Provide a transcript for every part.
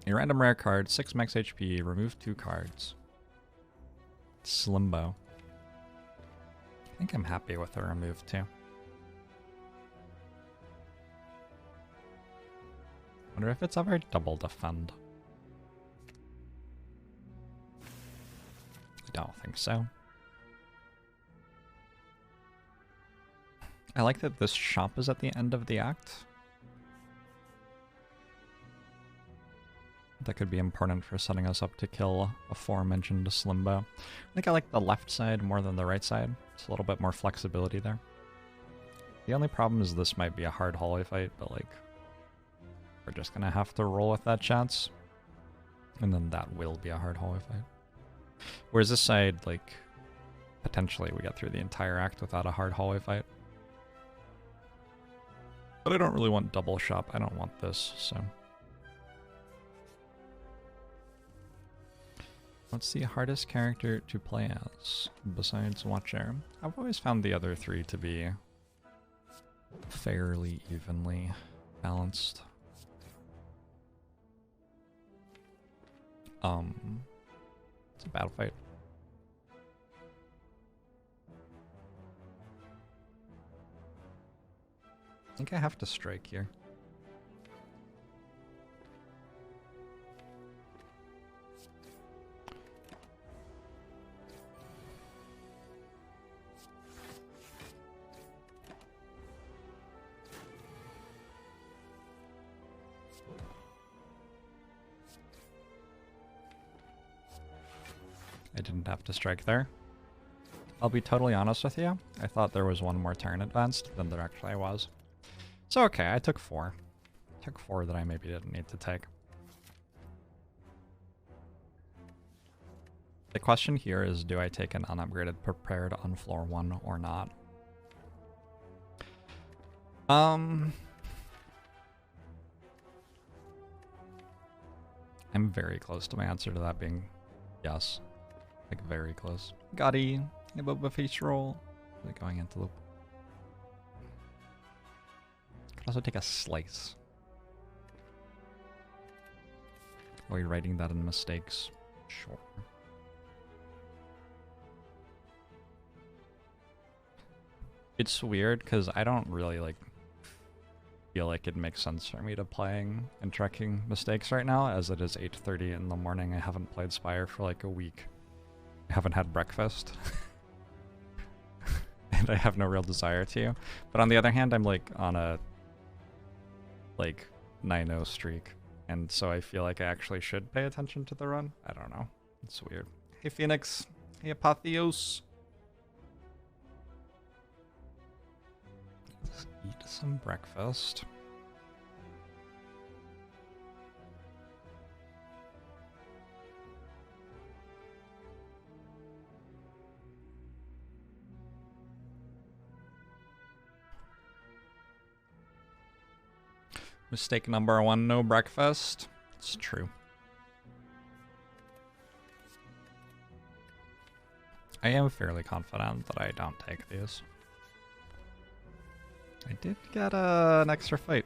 A random rare card, 6 max HP, remove 2 cards. Slimbo. I think I'm happy with the remove too. Wonder if it's ever double defend. I don't think so. I like that this shop is at the end of the act. That could be important for setting us up to kill aforementioned Slimbo. I think I like the left side more than the right side. It's a little bit more flexibility there. The only problem is this might be a hard hallway fight, but like, we're just gonna have to roll with that chance. And then that will be a hard hallway fight. Whereas this side, like, potentially we get through the entire act without a hard hallway fight. But I don't really want double shop. I don't want this, so. What's the hardest character to play as, besides Watcher? I've always found the other three to be fairly evenly balanced. It's a battle fight. I think I have to strike here. I didn't have to strike there. I'll be totally honest with you. I thought there was one more turn advanced than there actually was. So okay, I took 4. I took 4 that I maybe didn't need to take. The question here is, do I take an unupgraded prepared on floor 1 or not? I'm very close to my answer to that being yes. Like, very close. Gotti, above a face roll. Like, going into the... Could also take a slice. Are you writing that in mistakes? Sure. It's weird, because I don't really, like, feel like it makes sense for me to playing and tracking mistakes right now, as it is 8:30 in the morning. I haven't played Spire for, like, a week. I haven't had breakfast. And I have no real desire to. But on the other hand, I'm like on a like 9-0 streak. And so I feel like I actually should pay attention to the run. I don't know. It's weird. Hey Phoenix. Hey Apotheos. Let's eat some breakfast. Mistake number 1, no breakfast. It's true. I am fairly confident that I don't take these. I did get an extra fight.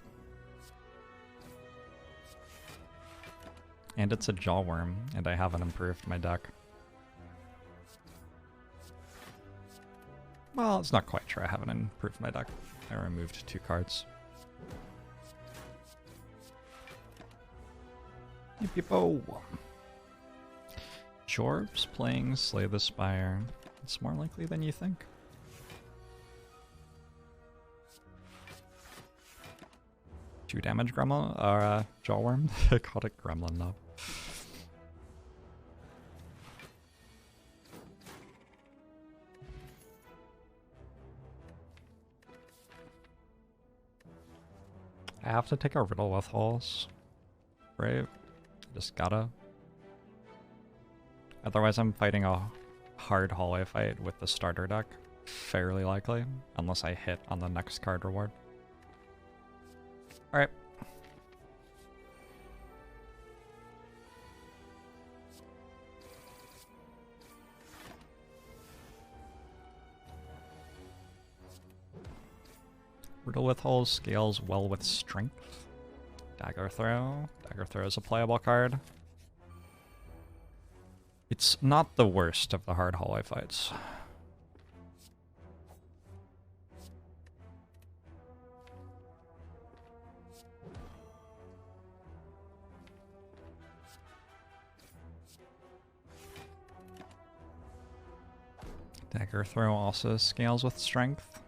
And it's a Jawworm, and I haven't improved my deck. Well, it's not quite true. I haven't improved my deck. I removed 2 cards. Hey people! Jorbs playing Slay the Spire. It's more likely than you think. Two damage gremlin, or Jawworm? I called it gremlin though. I have to take a riddle with holes. Right? Just gotta. Otherwise I'm fighting a hard hallway fight with the starter deck. Fairly likely. Unless I hit on the next card reward. Alright. Riddle with holes scales well with strength. Dagger Throw. Dagger Throw is a playable card. It's not the worst of the hard hallway fights. Dagger Throw also scales with strength.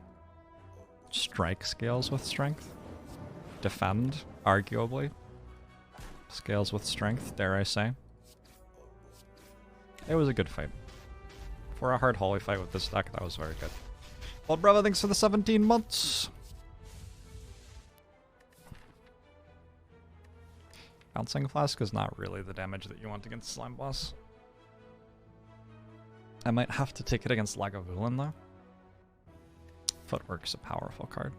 Strike scales with strength. Defend, arguably, scales with strength, dare I say. It was a good fight. For a hard hallway fight with this deck, that was very good. Old Bravo, thanks for the 17 months! Bouncing Flask is not really the damage that you want against Slime Boss. I might have to take it against Lagavulin though. Footwork's a powerful card.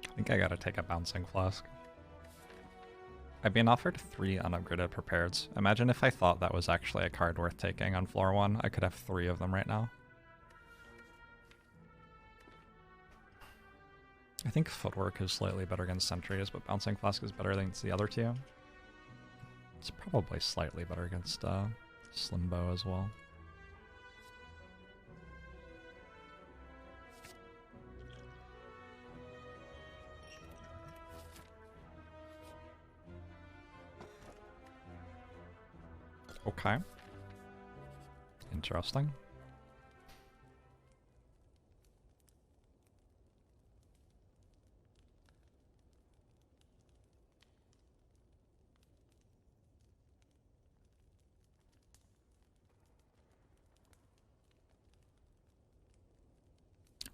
I think I gotta take a Bouncing Flask. I've been offered 3 unupgraded prepareds. Imagine if I thought that was actually a card worth taking on floor 1. I could have 3 of them right now. I think Footwork is slightly better against Sentries, but Bouncing Flask is better against the other 2. It's probably slightly better against Slimbo as well. Okay. Interesting.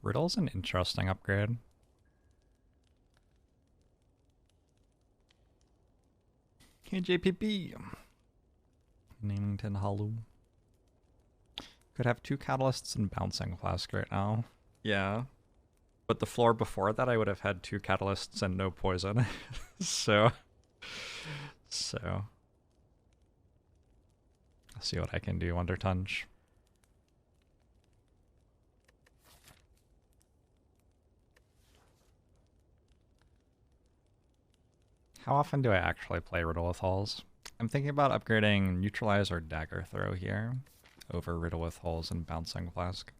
Riddle's an interesting upgrade. Hey JPP! Namington Hollow. Could have 2 Catalysts and Bouncing Flask right now. Yeah. But the floor before that I would have had 2 Catalysts and no poison. So. I'll see what I can do under Tunge. How often do I actually play Riddle with Holes? I'm thinking about upgrading Neutralize or Dagger Throw here over Riddle with Holes and Bouncing Flask.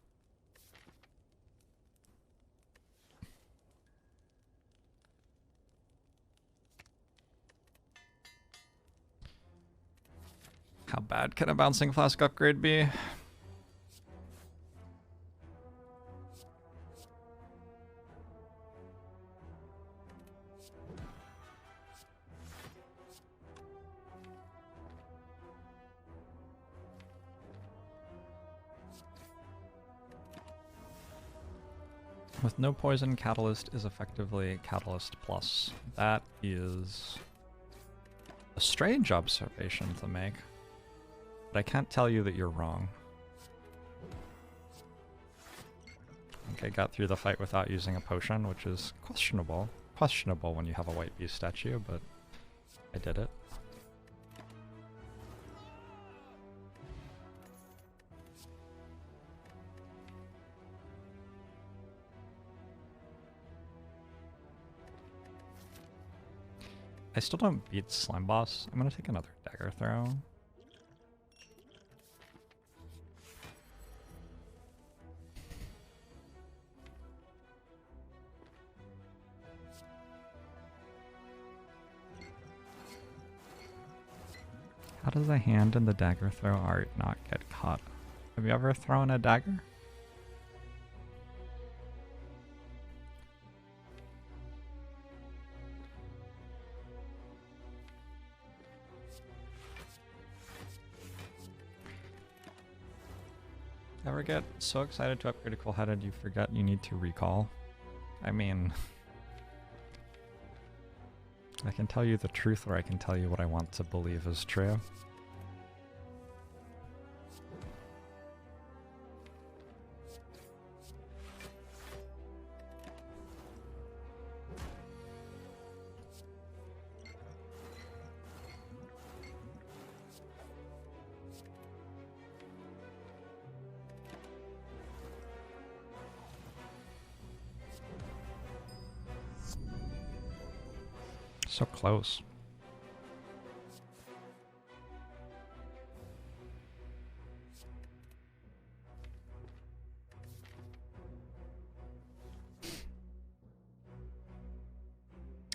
How bad can a Bouncing Flask upgrade be? With no poison, Catalyst is effectively Catalyst Plus. That is a strange observation to make, but I can't tell you that you're wrong. Okay, got through the fight without using a potion, which is questionable. Questionable when you have a white beast statue, but I did it. I still don't beat Slime Boss. I'm gonna take another Dagger Throw. How does the hand in the Dagger Throw art not get caught? Have you ever thrown a dagger? Ever get so excited to upgrade a Cool-Headed you forget you need to recall? I mean, I can tell you the truth or I can tell you what I want to believe is true. So close.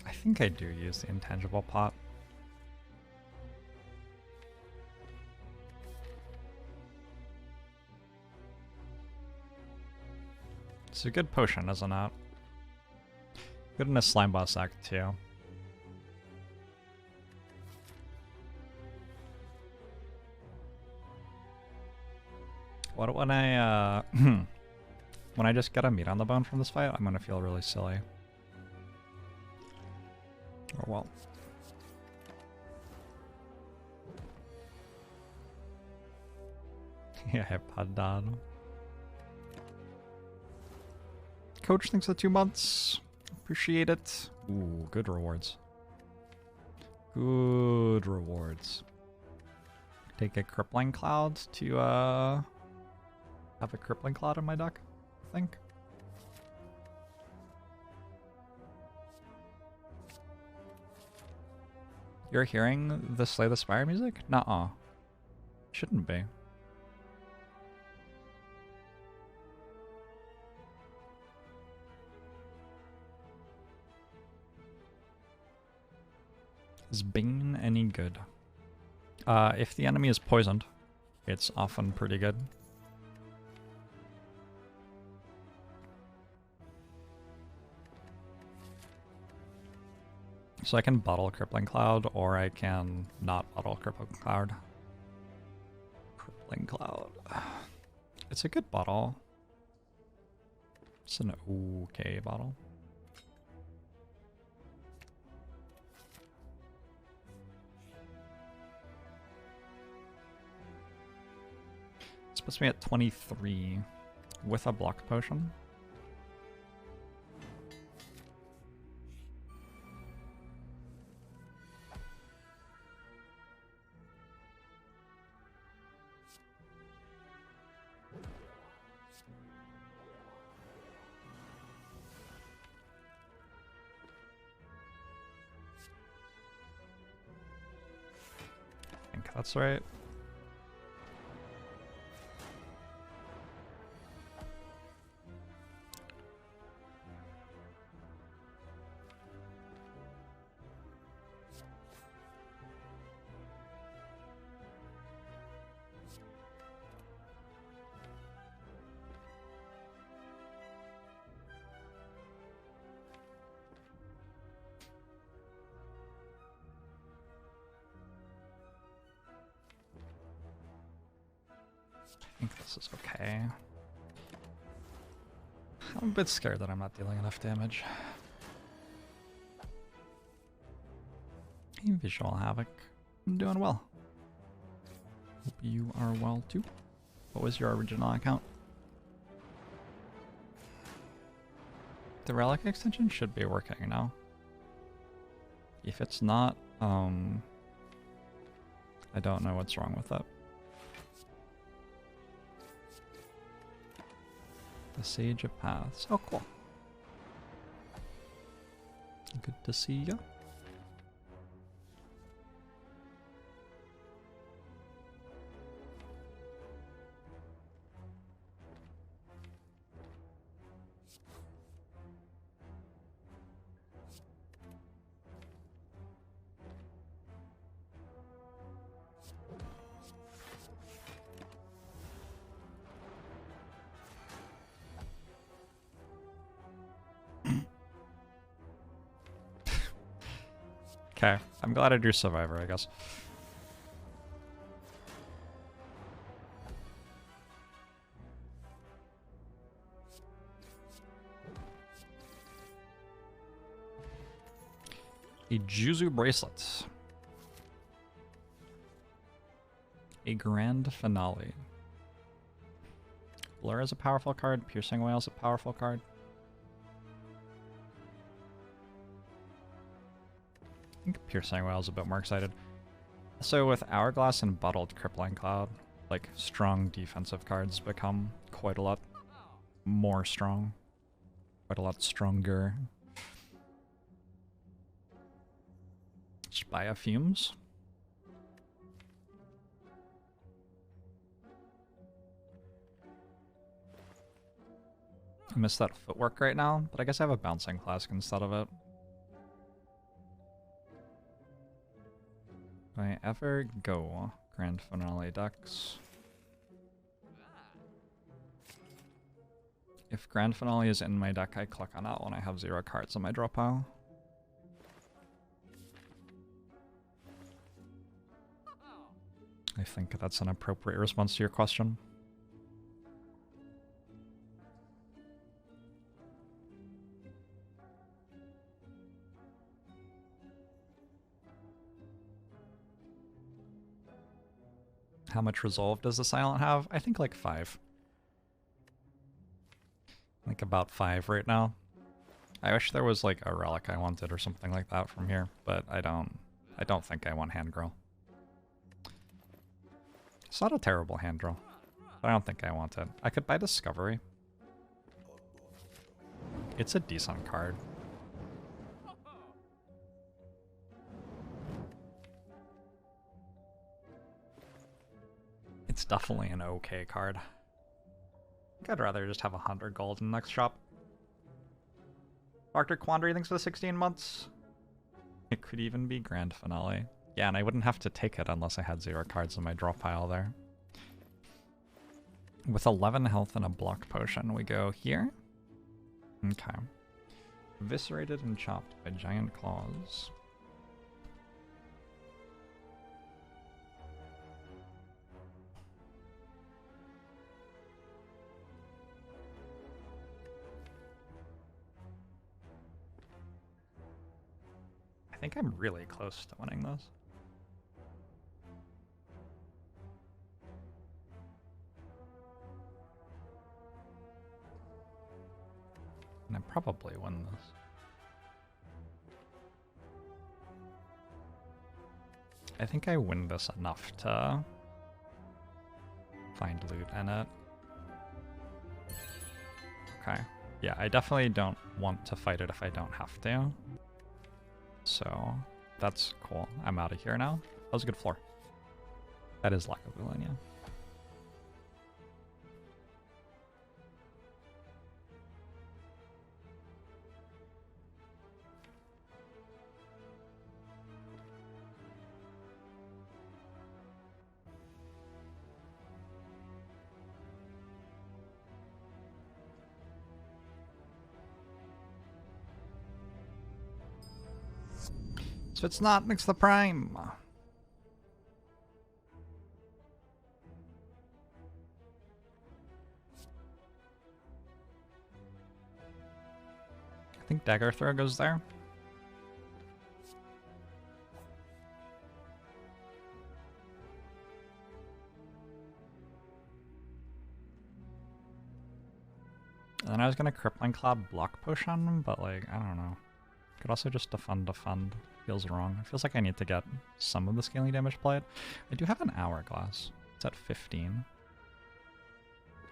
I think I do use the Intangible pot. It's a good potion, isn't it? Good in a slime boss act too. What when I when I just get a meat on the bone from this fight, I'm gonna feel really silly. Oh well. Yeah, Padad. Coach thinks of 2 months. Appreciate it. Ooh, good rewards. Good rewards. Take a crippling cloud to have a crippling cloud in my deck, I think. You're hearing the Slay the Spire music? Nuh-uh. Shouldn't be. Is Bane any good? If the enemy is poisoned, it's often pretty good. So I can bottle Crippling Cloud, or I can not bottle Crippling Cloud. Crippling Cloud. It's a good bottle. It's an okay bottle. This puts me at 23 with a block potion. I think that's right. I think this is okay. I'm a bit scared that I'm not dealing enough damage. Hey, Visual Havoc. I'm doing well. Hope you are well too. What was your original account? The Relic extension should be working now. If it's not, I don't know what's wrong with it. The Sage of Paths. Oh, cool. Good to see ya. Okay, I'm glad I drew Survivor, I guess. A Juzu Bracelet. A Grand Finale. Blur is a powerful card, Piercing Whale is a powerful card. I think Piercing Whale is a bit more excited. So with Hourglass and Bottled Crippling Cloud, like strong defensive cards become quite a lot more strong. Quite a lot stronger. Spire fumes. I miss that footwork right now, but I guess I have a bouncing flask instead of it. Do I ever go Grand Finale decks? If Grand Finale is in my deck, I click on it when I have 0 cards in my draw pile. I think that's an appropriate response to your question. How much resolve does the Silent have? I think like 5. Like about 5 right now. I wish there was like a relic I wanted or something like that from here, but I don't think I want hand grow. It's not a terrible hand draw, but I don't think I want it. I could buy Discovery. It's a decent card. It's definitely an okay card. I think I'd rather just have 100 gold in the next shop. Dr. Quandary, thanks for the 16 months. It could even be Grand Finale. Yeah, and I wouldn't have to take it unless I had 0 cards in my draw pile there. With 11 health and a block potion, we go here. Okay. Eviscerated and chopped by giant claws. I think I'm really close to winning this. And I probably win this. I think I win this enough to find loot in it. Okay. Yeah, I definitely don't want to fight it if I don't have to. So that's cool. I'm out of here now. That was a good floor. That is Lagavulin, yeah. So it's not Mix the Prime. I think Dagger Throw goes there. And then I was gonna Crippling Cloud Block Potion, but like, I don't know. Could also just defend. Feels wrong. It feels like I need to get some of the scaling damage played. I do have an Hourglass. It's at 15.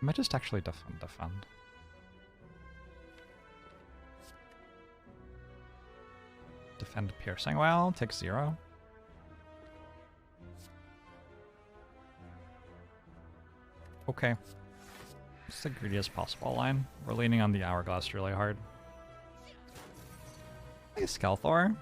I might just actually defend. Defend Piercing. Well, take 0. Okay. It's the greediest possible line. We're leaning on the Hourglass really hard. Hey, Skelthor.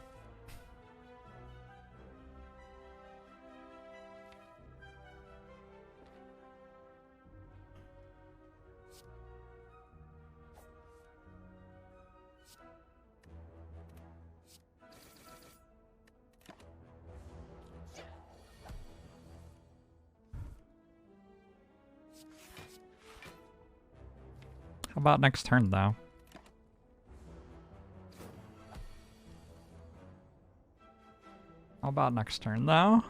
How about next turn, though? How about next turn, though?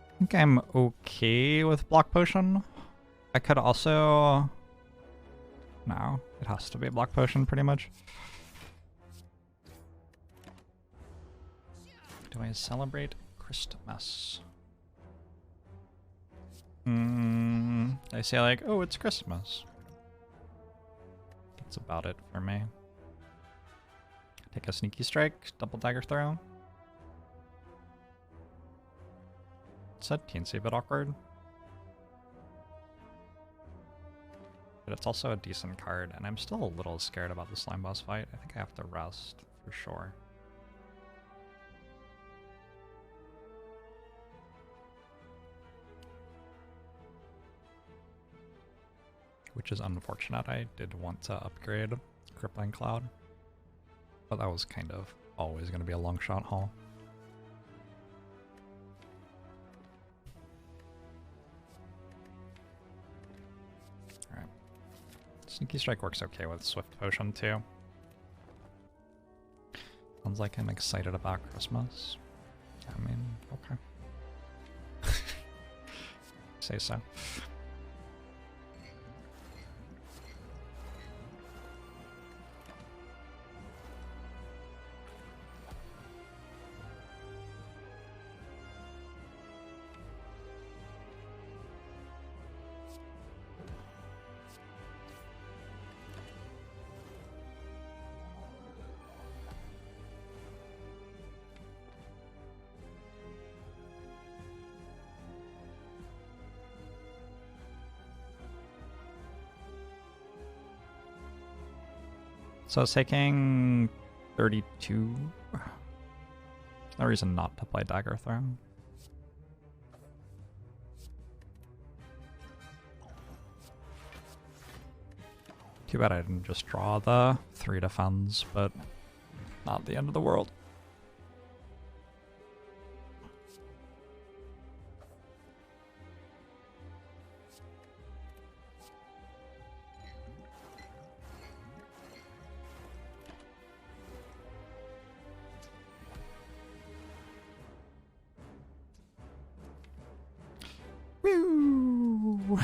I think I'm okay with Block Potion. I could also No, it has to be a Black Potion, pretty much. Do I celebrate Christmas? I say like, oh, it's Christmas. That's about it for me. Take a Sneaky Strike, double dagger throw. It's a teensy bit awkward. But it's also a decent card, and I'm still a little scared about the slime boss fight. I think I have to rest, for sure. Which is unfortunate. I did want to upgrade Crippling Cloud, but that was kind of always going to be a long shot haul. Alright. Sneaky Strike works okay with Swift Potion too. Sounds like I'm excited about Christmas. I mean, okay. Say so. So it's taking 32. No reason not to play Dagger Throw. Too bad I didn't just draw the 3 defense, but not the end of the world. Woo!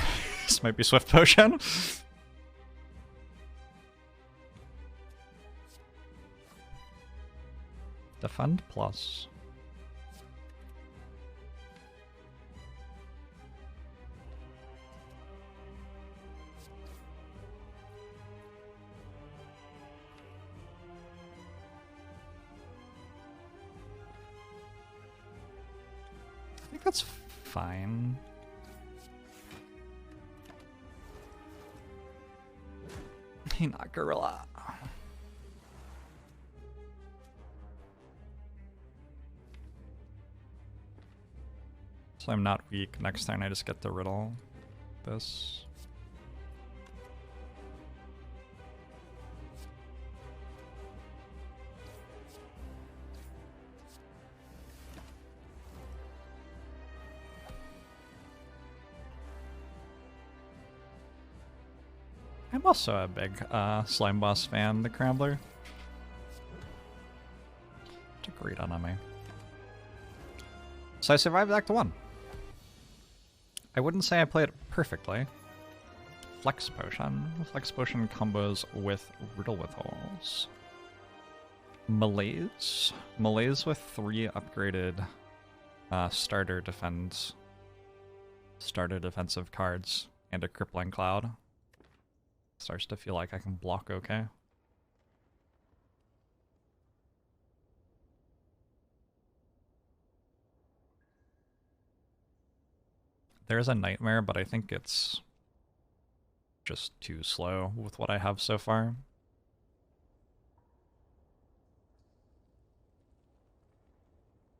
This might be Swift Potion. Defend plus. I think that's fine. Hey, not Gorilla. So I'm not weak. Next turn I just get to riddle this. I'm also a big Slime Boss fan, the Crambler. It's a great enemy. So I survived Act 1. I wouldn't say I played it perfectly. Flex Potion. Flex Potion combos with Riddle Withdrawals. Malaise. Malaise with 3 upgraded starter defensive cards and a Crippling Cloud. Starts to feel like I can block okay. There's a Nightmare, but I think it's just too slow with what I have so far.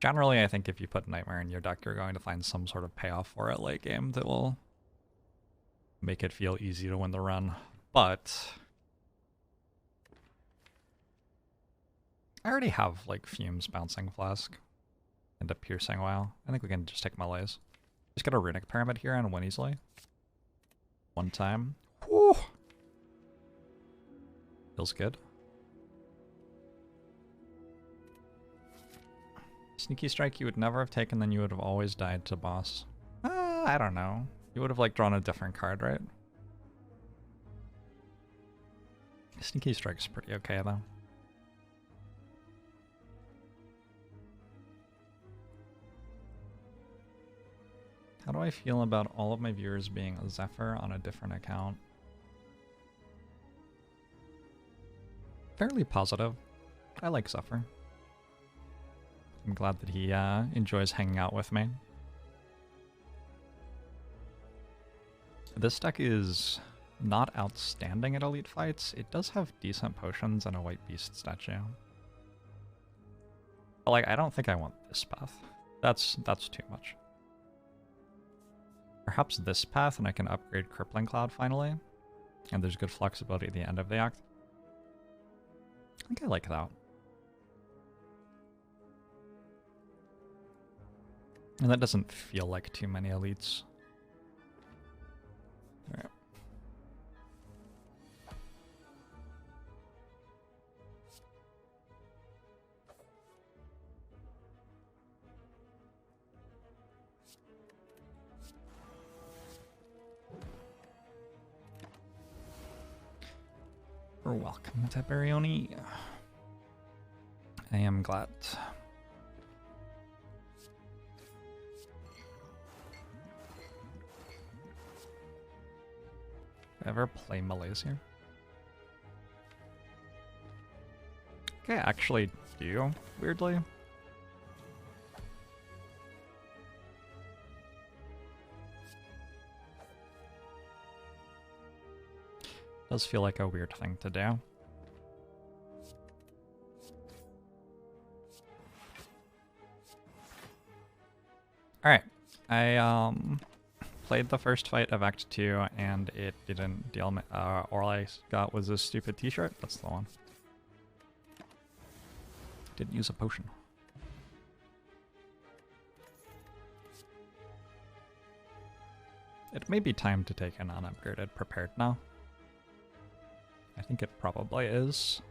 Generally, I think if you put Nightmare in your deck, you're going to find some sort of payoff for it late game that will make it feel easy to win the run. But I already have like Fumes, Bouncing Flask, and a Piercing Wow. I think we can just take Malaise. Just get a Runic Pyramid here and win easily. One time. Whew. Feels good. Sneaky Strike you would never have taken, then you would have always died to boss. I don't know. You would have like drawn a different card, right? Sneaky Strike's pretty okay, though. How do I feel about all of my viewers being a Zephyr on a different account? Fairly positive. I like Zephyr. I'm glad that he enjoys hanging out with me. This deck is not outstanding at elite fights. It does have decent potions and a white beast statue. But like, I don't think I want this path. That's too much. Perhaps this path and I can upgrade Crippling Cloud finally. And there's good flexibility at the end of the act. I think I like that. And that doesn't feel like too many elites. Alright. You're welcome, Teperioni. I am glad. Ever play Malaysia? Okay, I actually do, weirdly. Does feel like a weird thing to do. Alright, I played the first fight of Act 2 and it didn't deal me. All I got was this stupid t-shirt. That's the one. Didn't use a potion. It may be time to take an unupgraded prepared now. I think it probably is.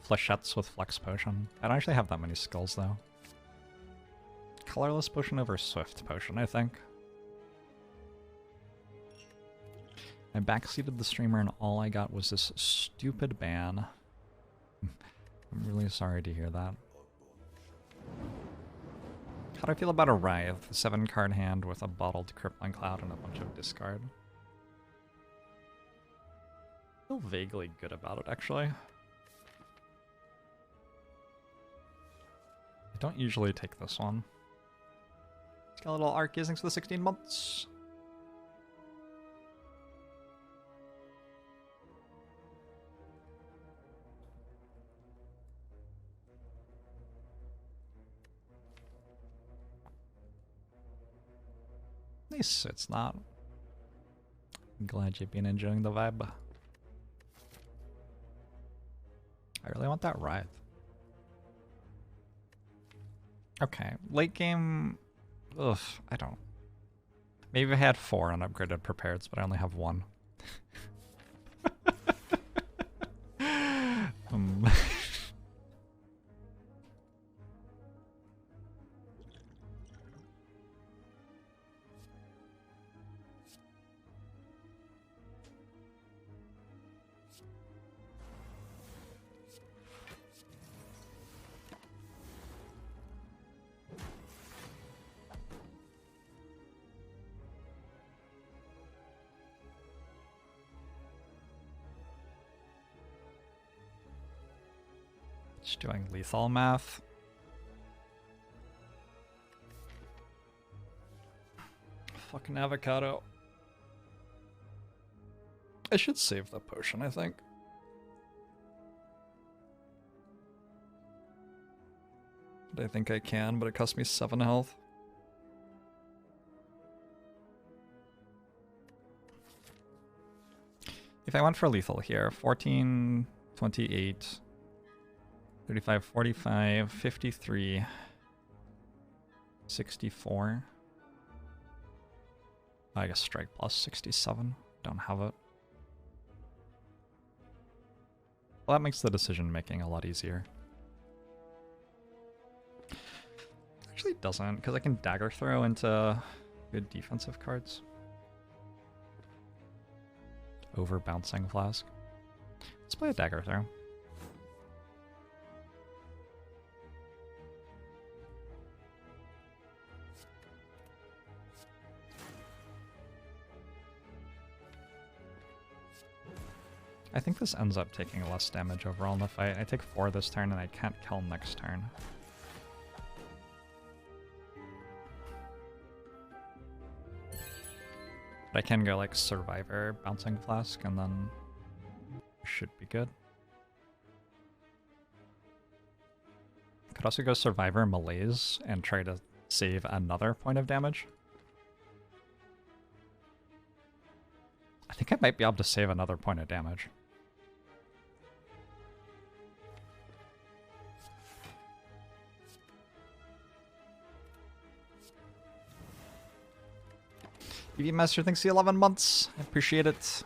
Flechettes with Flex Potion. I don't actually have that many skills though. Colorless Potion over Swift Potion, I think. I backseated the streamer and all I got was this stupid ban. I'm really sorry to hear that. How do I feel about a Writhe? 7-card hand with a bottled Crippling Cloud and a bunch of discard. I feel vaguely good about it, actually. I don't usually take this one. Skeletal Arc using for the 16 months. Nice, it's not. I'm glad you've been enjoying the vibe. I really want that Writhe. Okay, late game. Ugh, I don't. Maybe I had 4 unupgraded prepareds, but I only have 1. Just doing lethal math. Fucking avocado. I should save the potion, I think. I think I can, but it cost me 7 health. If I went for lethal here, 14, 28, 35, 45, 53, 64. I guess strike plus 67. Don't have it. Well, that makes the decision making a lot easier. Actually, it doesn't, because I can dagger throw into good defensive cards. over Bouncing Flask. Let's play a Dagger Throw. I think this ends up taking less damage overall in the fight. I take 4 this turn and I can't kill next turn. But I can go like Survivor, Bouncing Flask, and then should be good. Could also go Survivor, Malaise, and try to save another point of damage. I think I might be able to save another point of damage. EV Master, thanks for the 11 months. I appreciate it.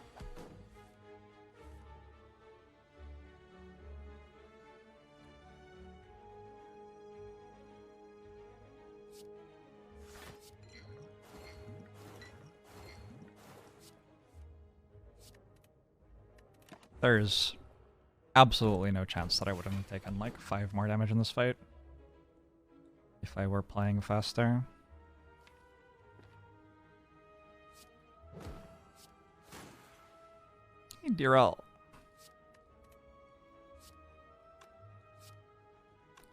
There's absolutely no chance that I wouldn't have taken like 5 more damage in this fight if I were playing faster. Hey, Direl.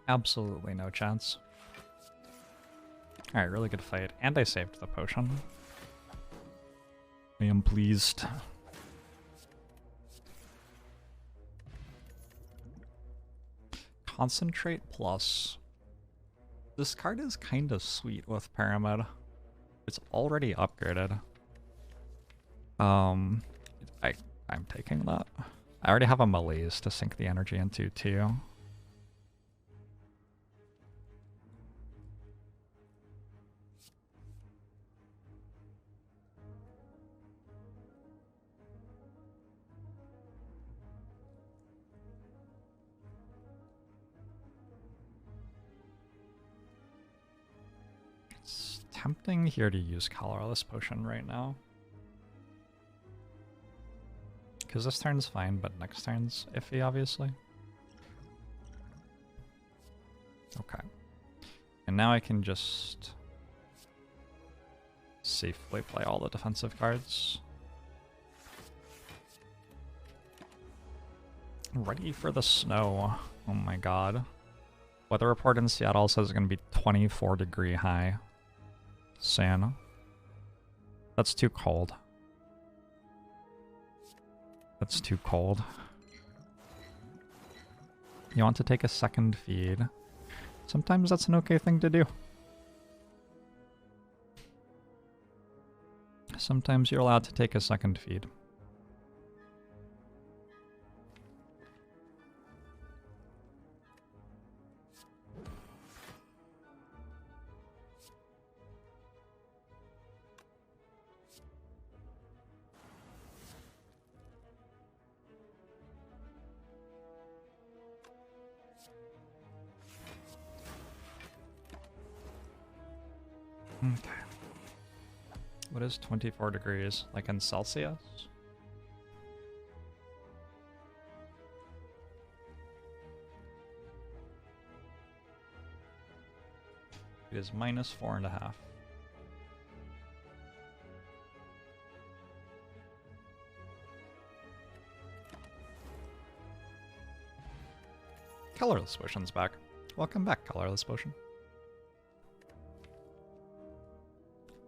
Absolutely no chance. Alright, really good fight. And I saved the potion. I am pleased. Concentrate Plus. This card is kind of sweet with Pyramid. It's already upgraded. I'm taking that. I already have a Malaise to sink the energy into too. It's tempting here to use Colorless Potion right now. Because this turn's fine, but next turn's iffy, obviously. Okay. And now I can just safely play all the defensive cards. Ready for the snow. Oh my god. Weather report in Seattle says it's going to be 24-degree high. Santa. That's too cold. That's too cold. You want to take a second feed. Sometimes that's an okay thing to do. Sometimes you're allowed to take a second feed. Okay. What is 24 degrees? Like in Celsius? It is -4.5. Colorless Potion's back. Welcome back, Colorless Potion.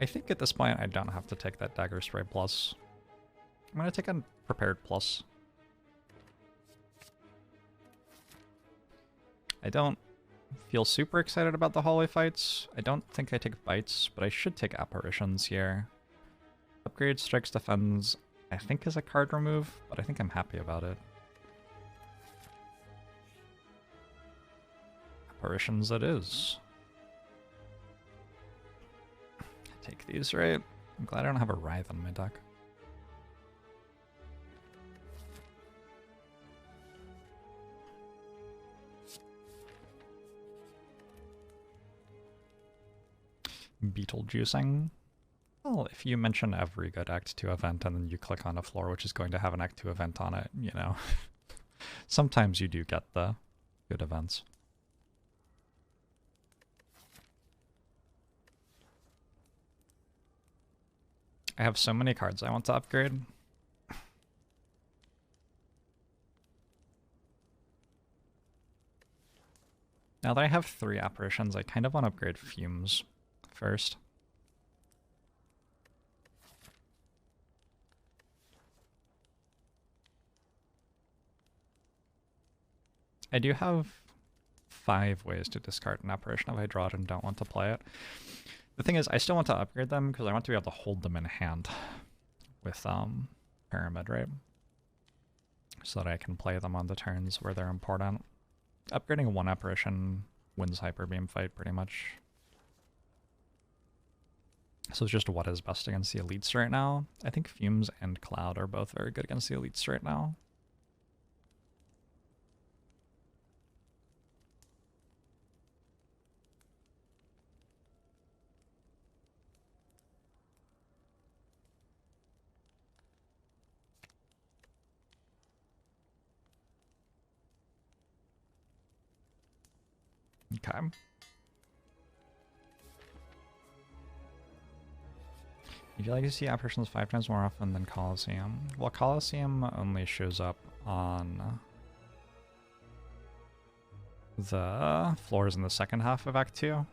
I think at this point I don't have to take that Dagger Spray Plus. I'm going to take a Prepared Plus. I don't feel super excited about the hallway fights. I don't think I take Bites, but I should take Apparitions here. Upgrade Strikes Defends, I think is a card remove, but I think I'm happy about it. Apparitions it is. Take these, right? I'm glad I don't have a Writhe on my deck. Beetlejuicing. Well, if you mention every good Act 2 event and then you click on a floor which is going to have an Act 2 event on it, you know, sometimes you do get the good events. I have so many cards I want to upgrade. Now that I have 3 apparitions, I kind of want to upgrade Fumes first. I do have 5 ways to discard an apparition if I draw it and don't want to play it. The thing is, I still want to upgrade them because I want to be able to hold them in hand with Pyramid, right? So that I can play them on the turns where they're important. Upgrading 1 apparition wins Hyper Beam fight pretty much. So it's just what is best against the elites right now. I think Fumes and Cloud are both very good against the elites right now. Okay. Would you like to see apparitions 5 times more often than Colosseum? Well, Colosseum only shows up on the floors in the second half of Act 2,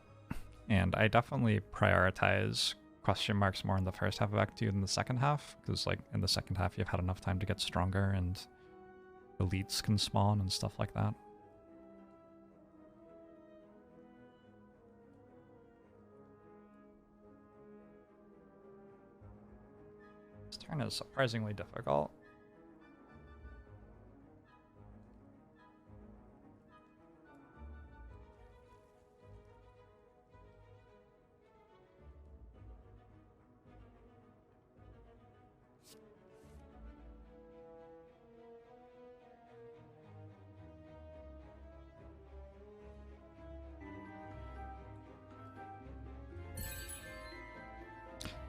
and I definitely prioritize question marks more in the first half of Act 2 than the second half, because like in the second half you've had enough time to get stronger and elites can spawn and stuff like that. This turn is surprisingly difficult.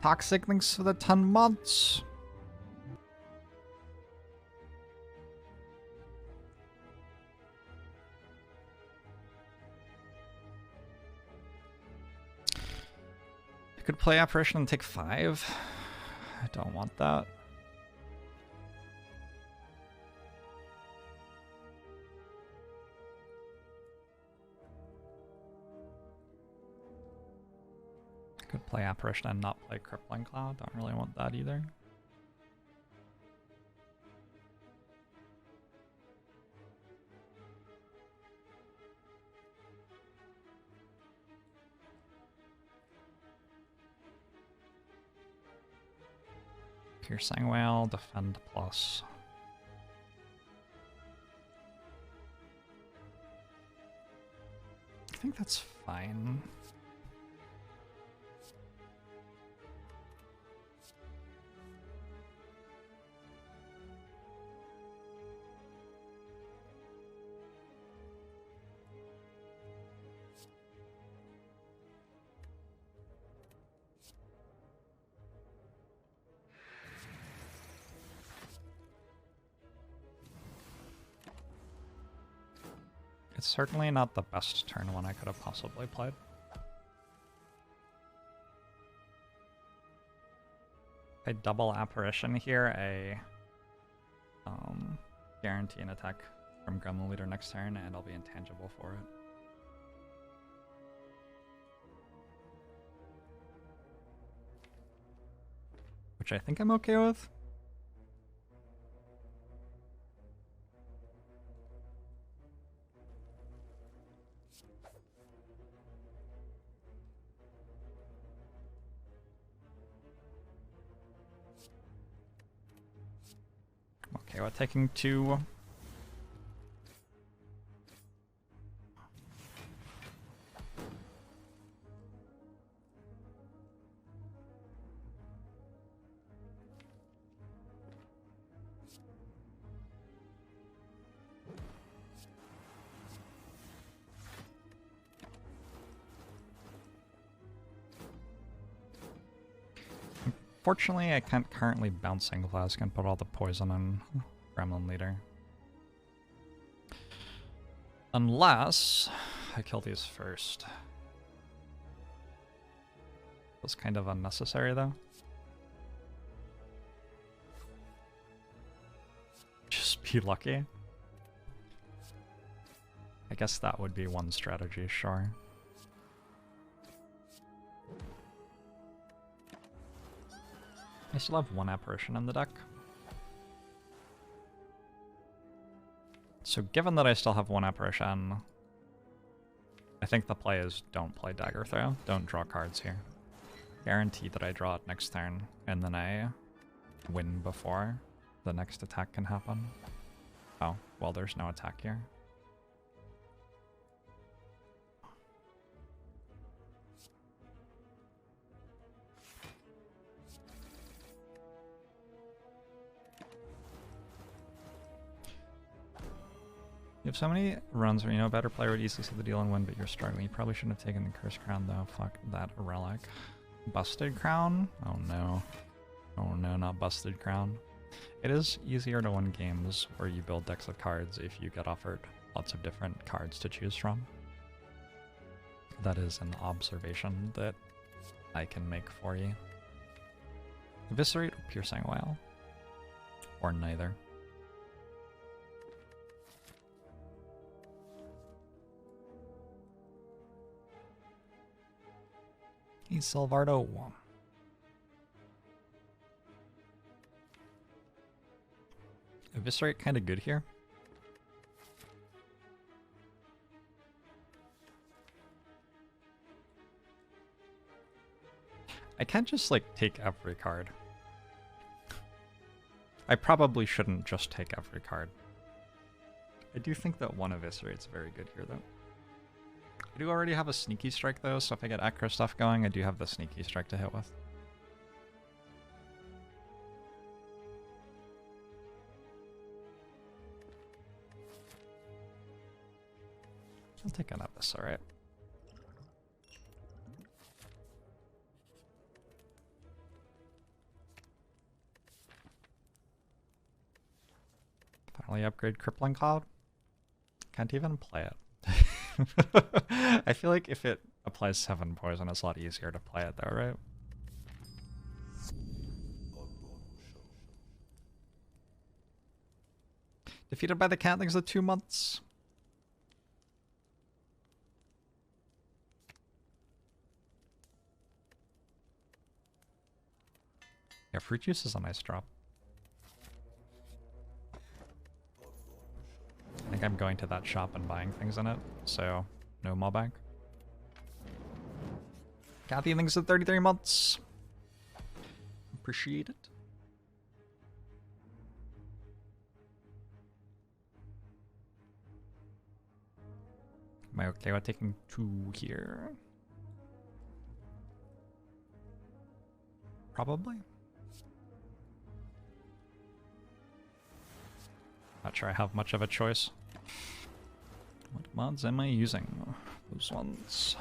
Toxic, thanks for the 10 months. I could play Apparition and take 5. I don't want that. I could play Apparition and not play Crippling Cloud. Don't really want that either. Piercing Whale, Defend Plus. I think that's fine. It's certainly not the best turn one I could have possibly played. If I double Apparition here, I guarantee an attack from Gremlin Leader next turn, and I'll be intangible for it. Which I think I'm okay with. Okay, we're taking 2. Fortunately, I can't currently Bouncing Flask and put all the poison on Gremlin Leader. Unless I kill these first. Was kind of unnecessary though. Just be lucky. I guess that would be one strategy, sure. I still have one Apparition in the deck. So given that I still have one Apparition, I think the play is don't play Dagger Throw, don't draw cards here. Guarantee that I draw it next turn, and then I win before the next attack can happen. Oh, well there's no attack here. You have so many runs where you know a better player would easily see the deal and win, but you're struggling. You probably shouldn't have taken the Cursed Crown though. Fuck that Relic. Busted Crown? Oh no. Oh no, not Busted Crown. It is easier to win games where you build decks of cards if you get offered lots of different cards to choose from. That is an observation that I can make for you. Eviscerate or Piercing Wail? Or neither. He's Salvardo. Eviscerate kind of good here. I can't just like take every card. I probably shouldn't just take every card. I do think that one Eviscerate's very good here though. I do already have a Sneaky Strike though, so if I get Acro stuff going, I do have the Sneaky Strike to hit with. I'll take an Abyss, alright. Finally upgrade Crippling Cloud. Can't even play it. I feel like if it applies 7 poison, it's a lot easier to play it though, right? Defeated by the Catlings of 2 months. Yeah, Fruit Juice is a nice drop. I think I'm going to that shop and buying things in it, so no Maw-Bank. Kathy, thanks for 33 months. Appreciate it. Am I okay with taking 2 here? Probably. Not sure I have much of a choice. What mods am I using? Those ones.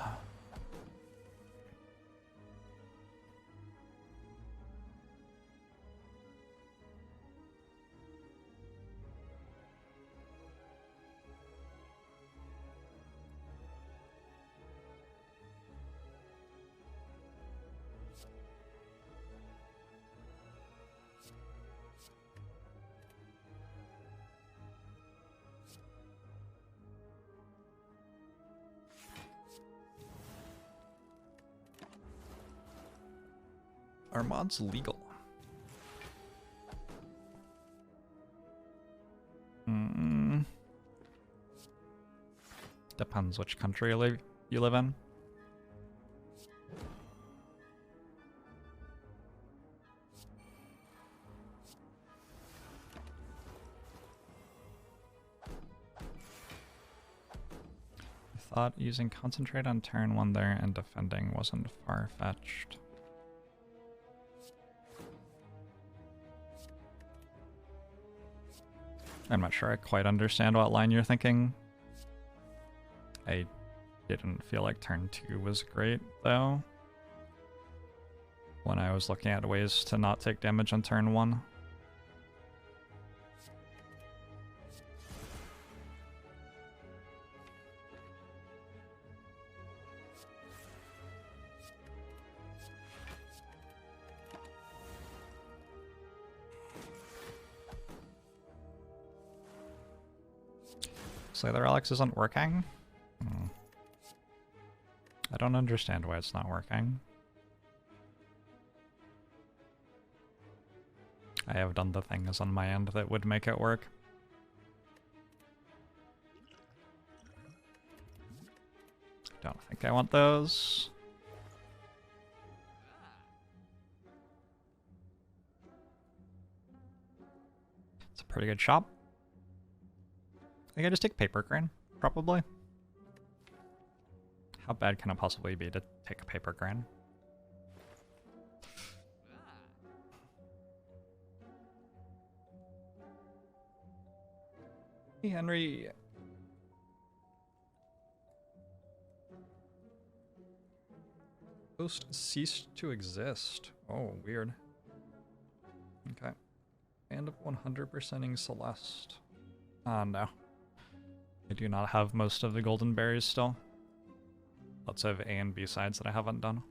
Are mods legal? Depends which country you live in. I thought using Concentrate on turn 1 there and defending wasn't far-fetched. I'm not sure I quite understand what line you're thinking. I didn't feel like turn 2 was great, though. when I was looking at ways to not take damage on turn 1. So the Relics isn't working? I don't understand why it's not working. I have done the things on my end that would make it work. Don't think I want those. It's a pretty good shop. I think I just take paper crane, probably. How bad can it possibly be to take a paper crane? Hey, Henry. Ghost ceased to exist. Oh, weird. Okay. End up 100%ing Celeste. Oh no. I do not have most of the golden berries still. Lots of A and B sides that I haven't done.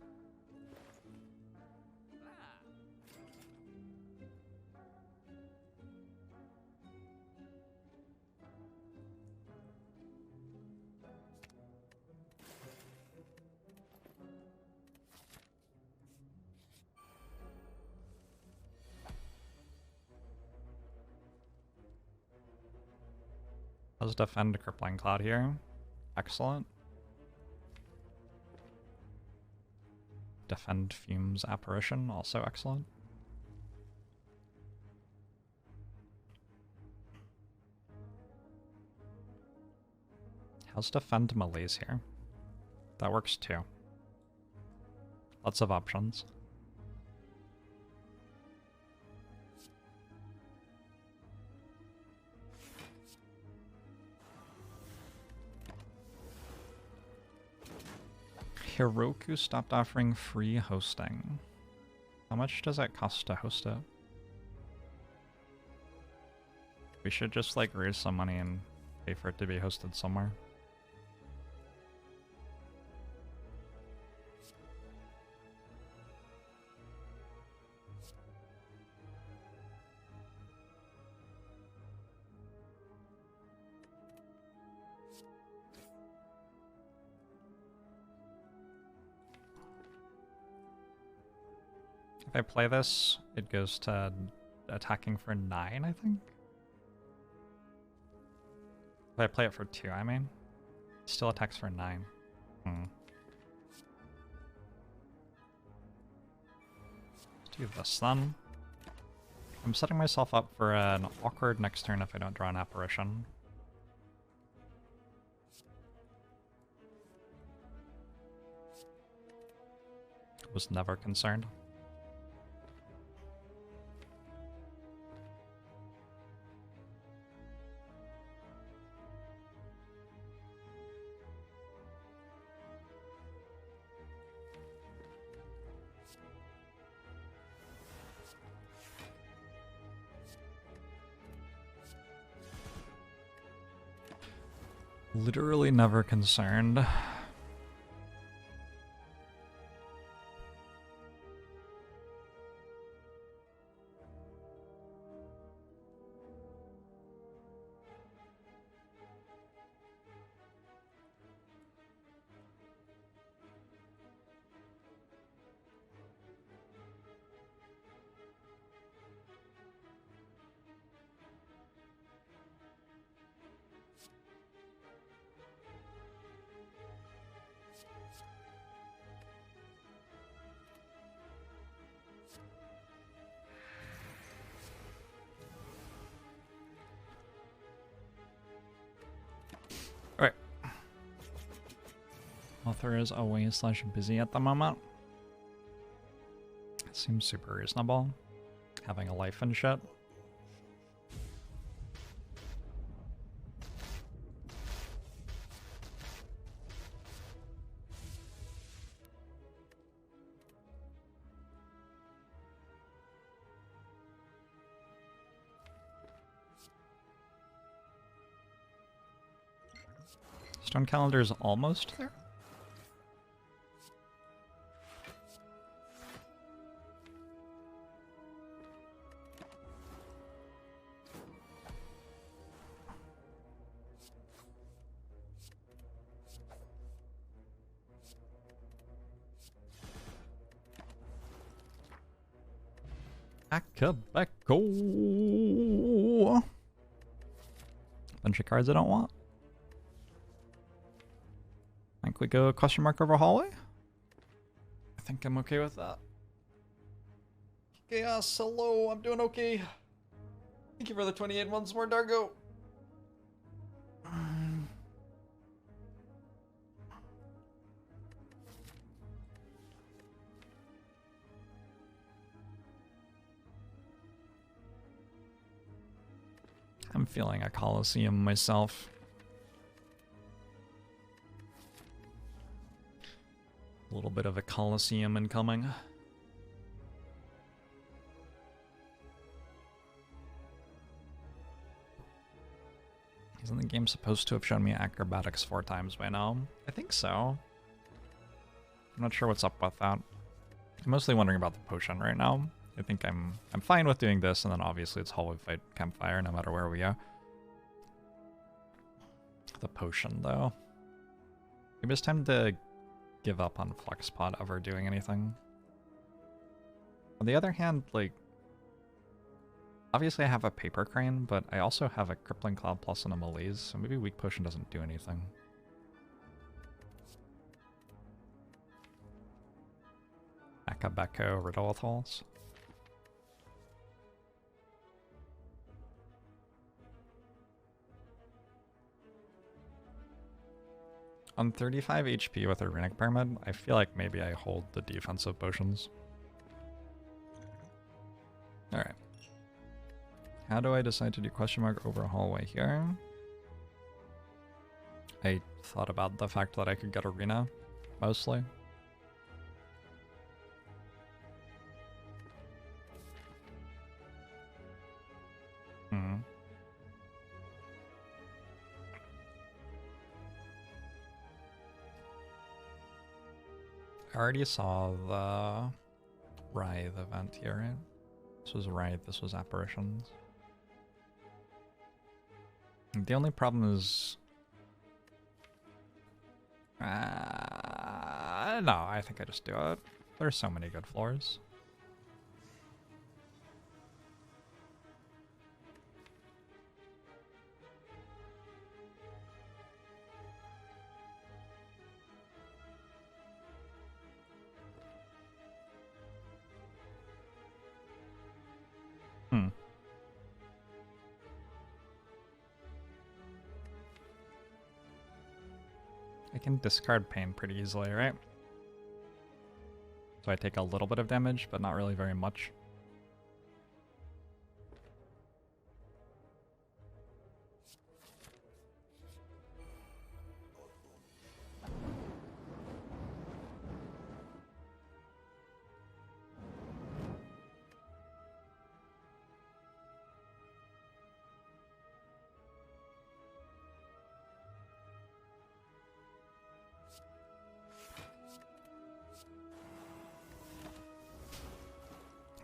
Let's defend Crippling Cloud here. Excellent. Defend Fume's Apparition, also excellent. How's defend Malaise here? That works too. Lots of options. Heroku stopped offering free hosting. How much does it cost to host it? We should just like raise some money and pay for it to be hosted somewhere. If I play this, it goes to attacking for 9, I think? If I play it for 2, I mean. It still attacks for 9. Let's do this then. I'm setting myself up for an awkward next turn if I don't draw an apparition. Was never concerned. Literally never concerned. Author is away / busy at the moment. It seems super reasonable. Having a life and shit. Stone calendar is almost there. Acabecco. Bunch of cards I don't want. I think we go question mark over hallway. I think I'm okay with that. Chaos, hello, I'm doing okay. Thank you for the 28 months more, Dargo. I'm feeling a Colosseum myself. A little bit of a Colosseum incoming. Isn't the game supposed to have shown me acrobatics 4 times by now? I think so. I'm not sure what's up with that. I'm mostly wondering about the potion right now. I think I'm fine with doing this, and then obviously it's hallway fight campfire no matter where we go. The potion though. Maybe it's time to give up on Flexpod ever doing anything. On the other hand, like, obviously I have a paper crane, but I also have a crippling cloud plus and a malaise, so maybe weak potion doesn't do anything. Akabeko Riddlethals. On 35 HP with a Runic Pyramid, I feel like maybe I hold the defensive potions. Alright. How do I decide to do question mark over hallway here? I thought about the fact that I could get arena, mostly. I already saw the Writhe event here, right? This was Writhe, this was Apparitions. The only problem is... no, I think I just do it. There's so many good floors. I can discard pain pretty easily, right? So I take a little bit of damage, but not really very much.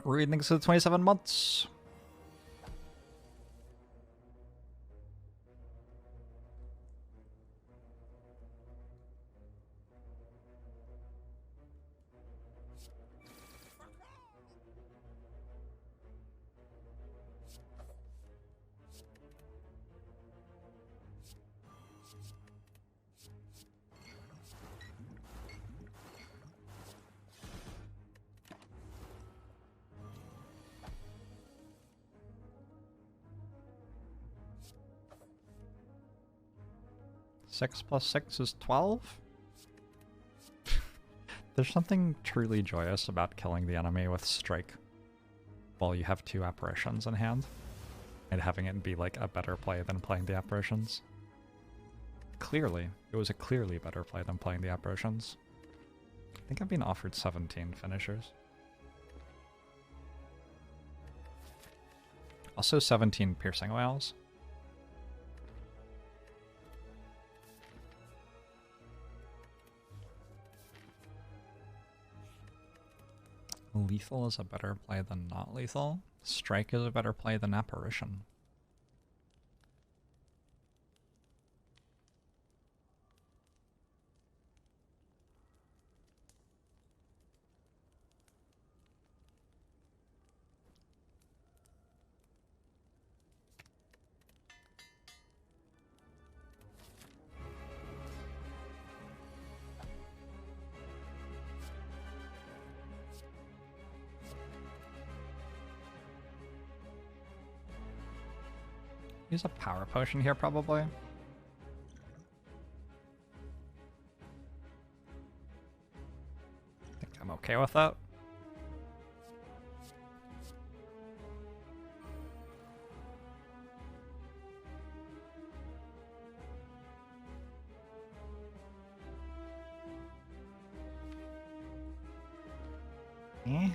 Reading to the 27 months. Six plus 6 is 12? There's something truly joyous about killing the enemy with Strike while you have 2 apparitions in hand, and having it be like a better play than playing the apparitions. Clearly, it was a clearly better play than playing the apparitions. I think I've been offered 17 finishers. Also 17 piercing whales. Lethal is a better play than not lethal. Strike is a better play than apparition. Use a power potion here, probably. I think I'm okay with that. Eh?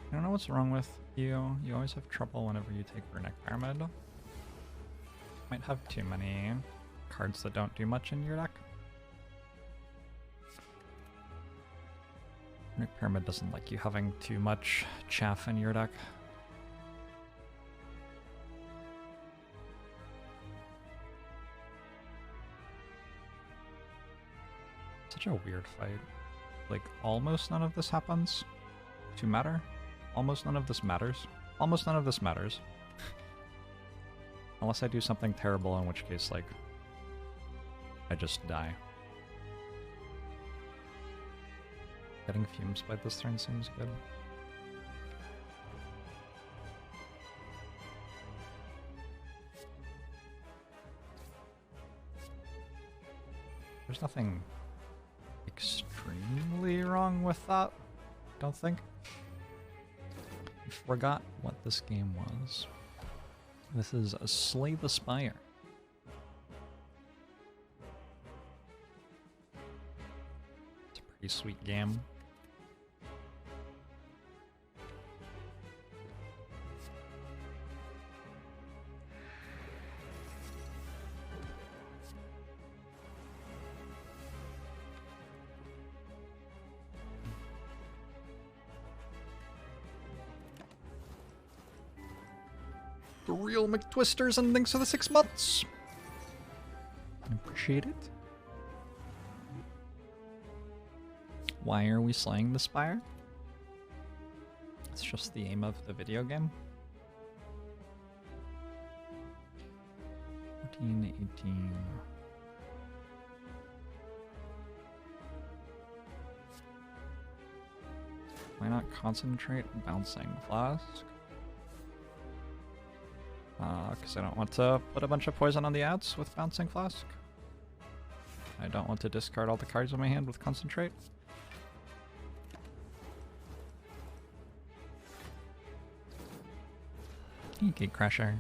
I don't know what's wrong with you. You always have trouble whenever you take Runic Pyramid. Might have too many cards that don't do much in your deck. Runic Pyramid doesn't like you having too much chaff in your deck. Such a weird fight. Like, almost none of this happens to matter. Almost none of this matters. Almost none of this matters. Unless I do something terrible, in which case, like, I just die. Getting Fumes by this turn seems good. There's nothing extremely wrong with that, don't think. I forgot what this game was. This is Slay the Spire. It's a pretty sweet game. The real McTwisters, and thanks for the 6 months. I appreciate it. Why are we slaying the Spire? It's just the aim of the video game. 14, 18. Why not concentrate Bouncing Flask? Because I don't want to put a bunch of poison on the outs with Bouncing Flask. I don't want to discard all the cards in my hand with Concentrate. Gatecrasher.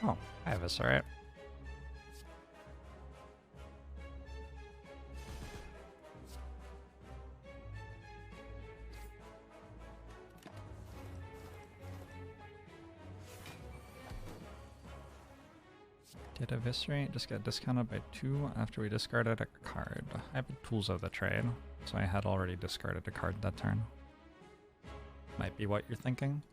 Oh, I have this, alright. Did Eviscerate just get discounted by 2 after we discarded a card? I have Tools of the Trade, so I had already discarded a card that turn. Might be what you're thinking.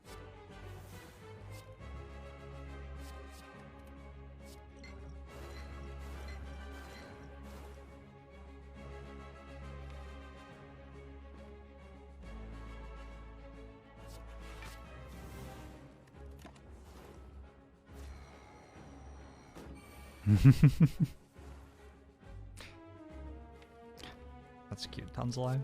That's cute, Ton's alive.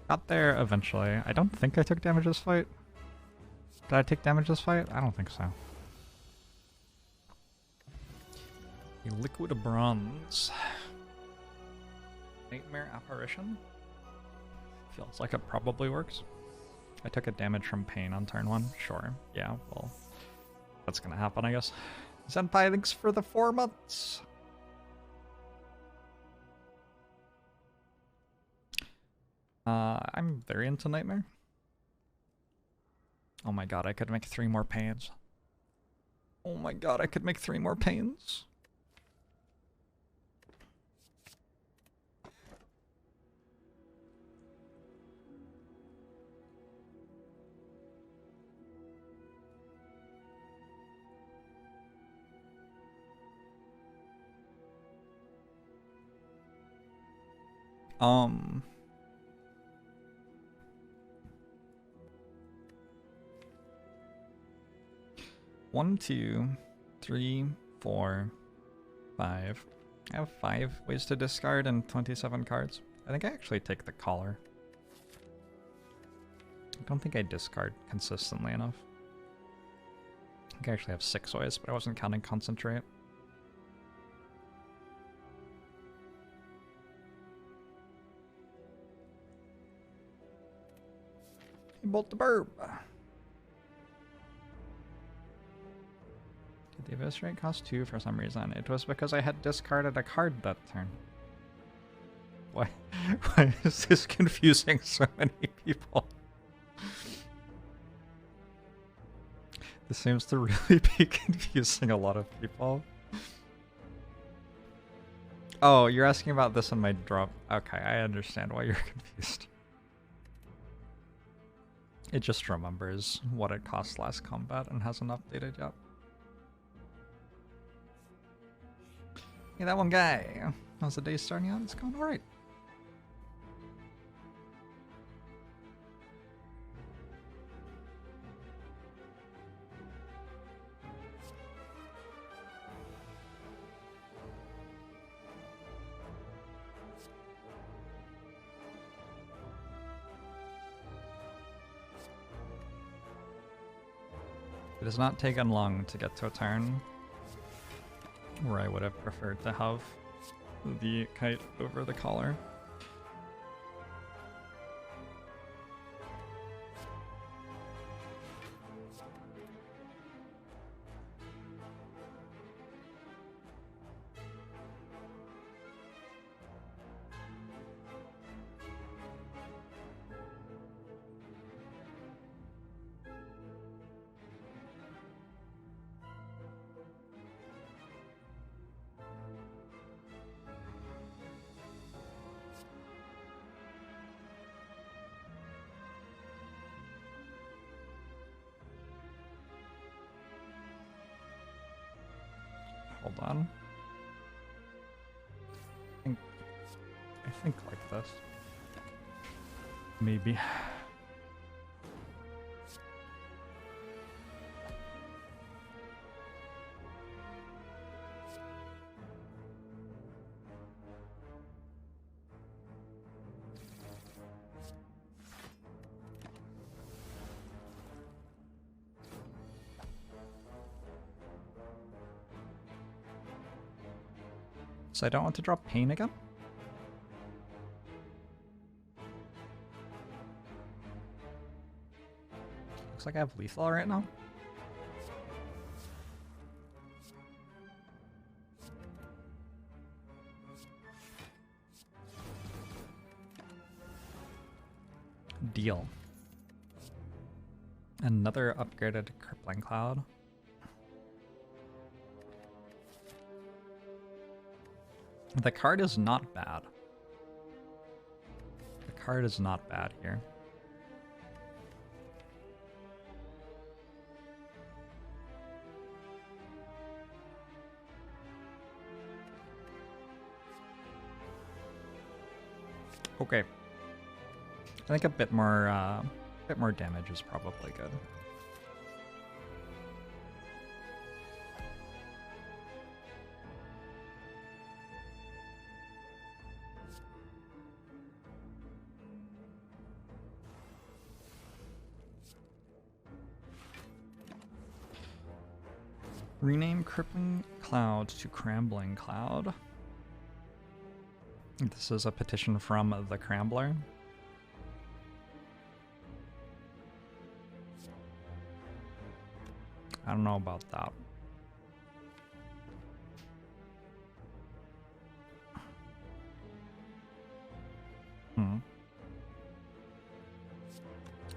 Got there eventually. I don't think I took damage this fight. Did I take damage this fight? I don't think so. A liquid bronze. Nightmare apparition? Feels like it probably works. I took a damage from pain on turn 1. Sure. Yeah, well, that's gonna happen, I guess. Senpai, thanks for the 4 months. I'm very into Nightmare. Oh my god, I could make 3 more pains. Oh my god, I could make 3 more pains. One, 2, 3, 4, 5. I have 5 ways to discard and 27 cards. I think I actually take the collar. I don't think I discard consistently enough. I think I actually have 6 ways, but I wasn't counting concentrate. Bolt the burb. Did the eviscerate cost 2 for some reason? It was because I had discarded a card that turn. Why is this confusing so many people? This seems to really be confusing a lot of people. Oh, you're asking about this in my drop. Okay, I understand why you're confused. It just remembers what it cost last combat and hasn't updated yet. Hey, that one guy. How's the day starting out? It's going alright. It has not taken long to get to a turn where I would have preferred to have the kite over the collar. Hold on. I think like this. Maybe. So I don't want to drop pain again? Looks like I have lethal right now. Deal. Another upgraded crippling cloud. The card is not bad. Card is not bad here. Okay. I think a bit more damage is probably good. Rename Crippling Cloud to Crambling Cloud. This is a petition from the Crambler. I don't know about that.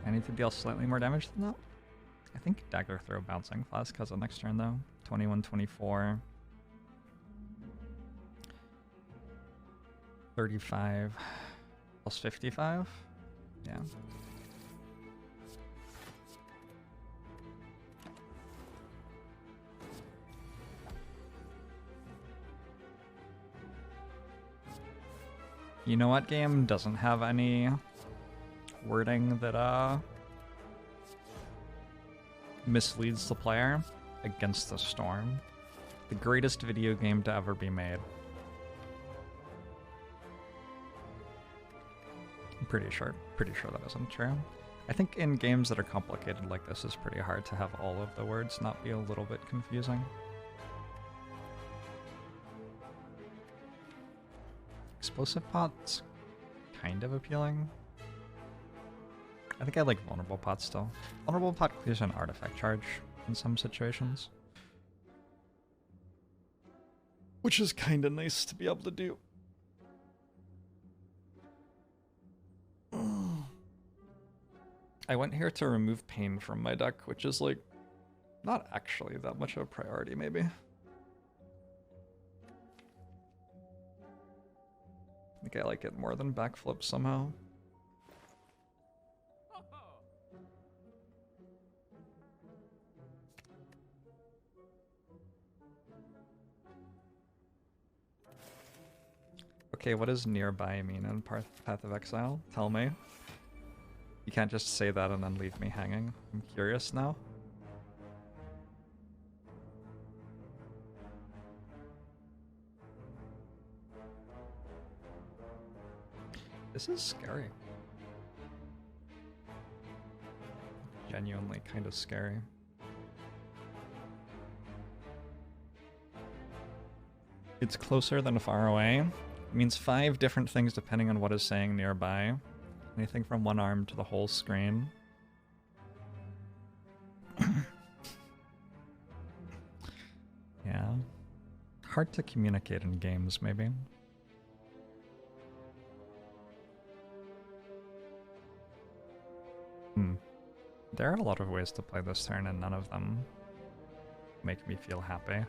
I need to deal slightly more damage than that. I think Dagger Throw Bouncing Flask has it next turn though. 21, 24. 35 plus 55? Yeah. You know what game doesn't have any wording that misleads the player? Against the Storm. The greatest video game to ever be made. I'm pretty sure that isn't true. I think in games that are complicated like this, it's pretty hard to have all of the words not be a little bit confusing. Explosive Pot's kind of appealing. I think I like Vulnerable Pot still. Vulnerable Pot clears an artifact charge in some situations, which is kind of nice to be able to do. I went here to remove pain from my deck, which is like not actually that much of a priority maybe. I think I like it more than backflip somehow. Okay, what does nearby mean in Path of Exile? Tell me. You can't just say that and then leave me hanging. I'm curious now. This is scary. Genuinely kind of scary. It's closer than far away. It means 5 different things depending on what is saying nearby. Anything from one arm to the whole screen. Yeah. Hard to communicate in games, maybe. There are a lot of ways to play this turn, and none of them make me feel happy.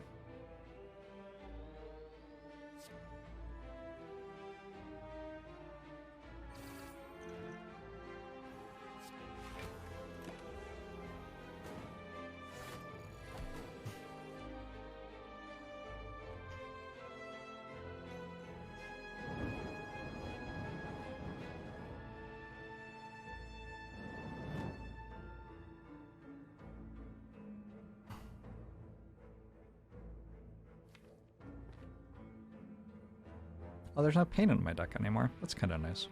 Oh, there's no pain in my deck anymore. That's kind of nice.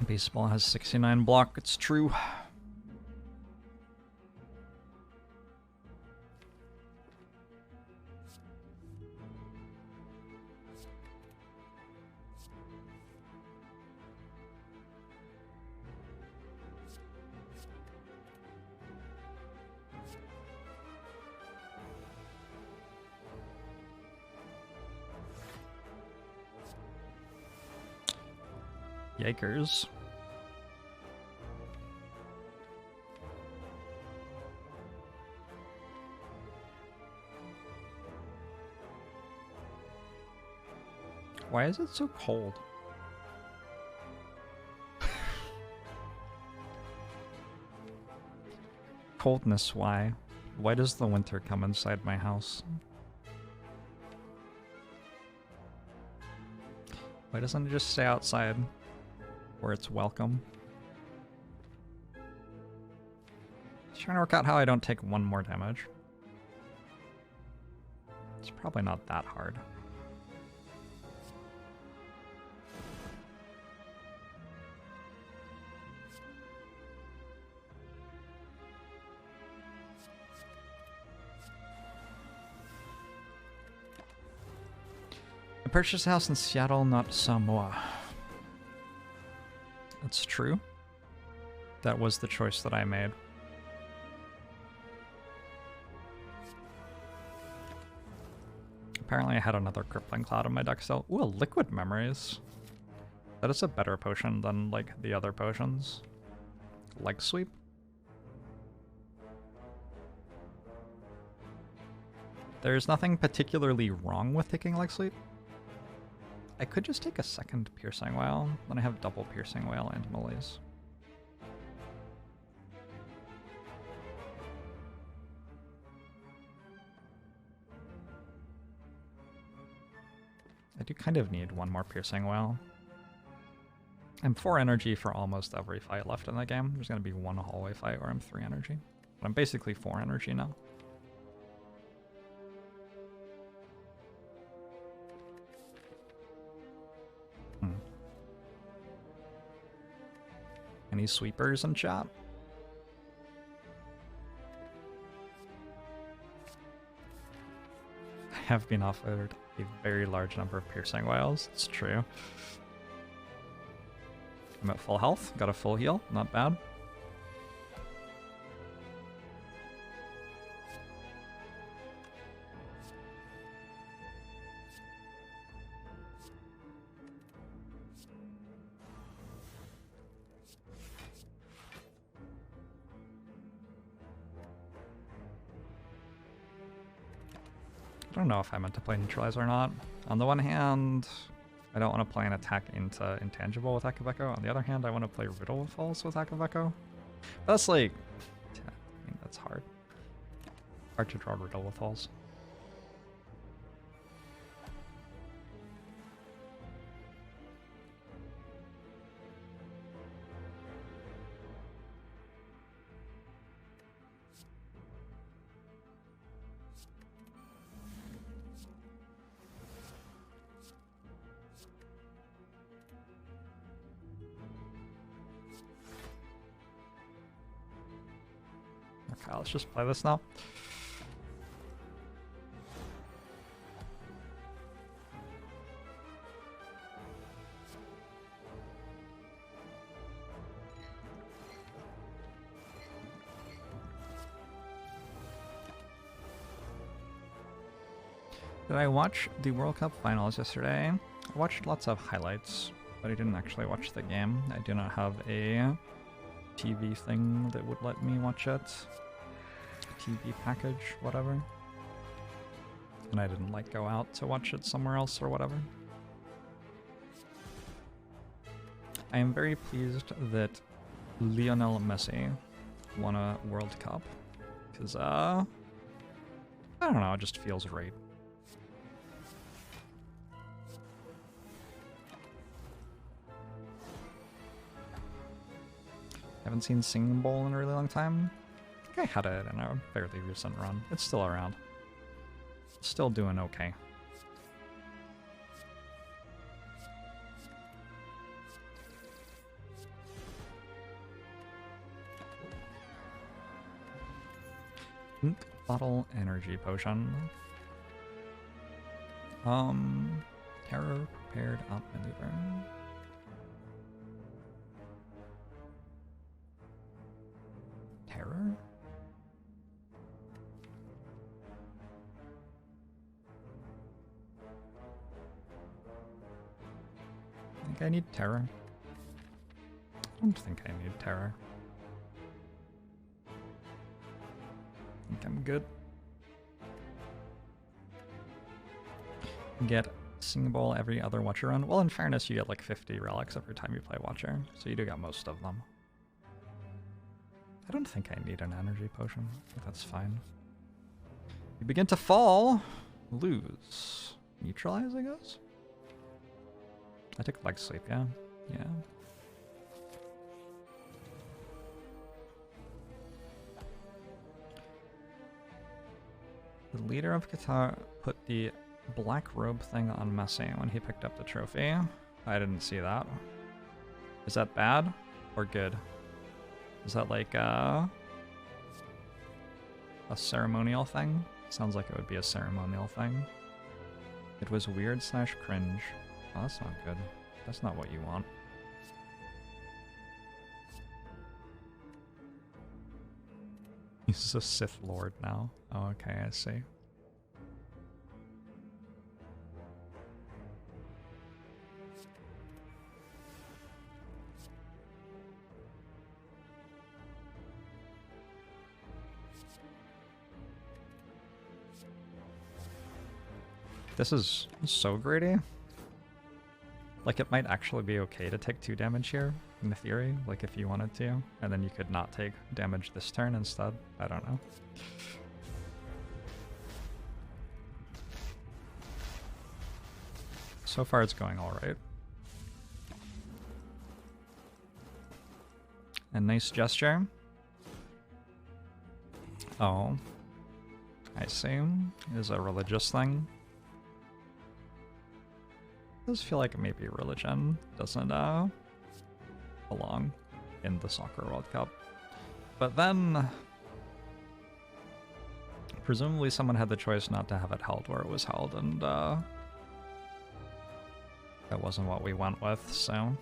Baseball has 69 block, it's true. Yikers. Why is it so cold? Coldness, why? Why does the winter come inside my house? Why doesn't it just stay outside where it's welcome? Just trying to work out how I don't take one more damage. It's probably not that hard. I purchased a house in Seattle, not Samoa. That's true. That was the choice that I made. Apparently I had another Crippling Cloud in my deck still. Ooh, Liquid Memories. That is a better potion than, like, the other potions. Leg Sweep. There's nothing particularly wrong with taking Leg Sweep. I could just take a second Piercing Wail, then I have double Piercing Wail and Malaise. I do kind of need one more Piercing Wail. I'm 4 energy for almost every fight left in the game. There's going to be one hallway fight where I'm 3 energy. But I'm basically 4 energy now. Any sweepers in chat? I have been offered a very large number of Piercing Wails. It's true. I'm at full health. Got a full heal. Not bad. I don't know if I meant to play Neutralize or not. On the one hand, I don't want to play an attack into Intangible with Echo Echo. On the other hand, I want to play Riddle with Falls with Echo Echo. That's like... I mean, that's hard. Hard to draw Riddle with Falls. Okay, let's just play this now. Did I watch the World Cup finals yesterday? I watched lots of highlights, but I didn't actually watch the game. I do not have a TV thing that would let me watch it. TV package, whatever. And I didn't like go out to watch it somewhere else or whatever. I am very pleased that Lionel Messi won a World Cup. Because, I don't know, it just feels right. Haven't seen Singing Bowl in a really long time. I think I had it in a fairly recent run. It's still around. It's still doing okay. Ink Bottle Energy Potion. Terror Prepared Up Maneuver. Terror? I think I need Terror. I don't think I need terror. I think I'm good. Get Singable every other Watcher run. Well, in fairness, you get like 50 relics every time you play Watcher, so you do get most of them. I don't think I need an energy potion. I think that's fine. You begin to fall. Lose. Neutralize, I guess? I took leg sleep, yeah. Yeah. The leader of Qatar put the black robe thing on Messi when he picked up the trophy. I didn't see that. Is that bad or good? Is that like a ceremonial thing? Sounds like it would be a ceremonial thing. It was weird / cringe. Oh, that's not good. That's not what you want. He's a Sith Lord now. Oh, okay, I see. This is so greedy. Like, it might actually be okay to take 2 damage here, in theory, like if you wanted to, and then you could not take damage this turn instead. I don't know. So far it's going alright. A nice gesture. Oh. I see. It is a religious thing. Does feel like maybe religion doesn't belong in the Soccer World Cup. But then presumably someone had the choice not to have it held where it was held, and that wasn't what we went with, so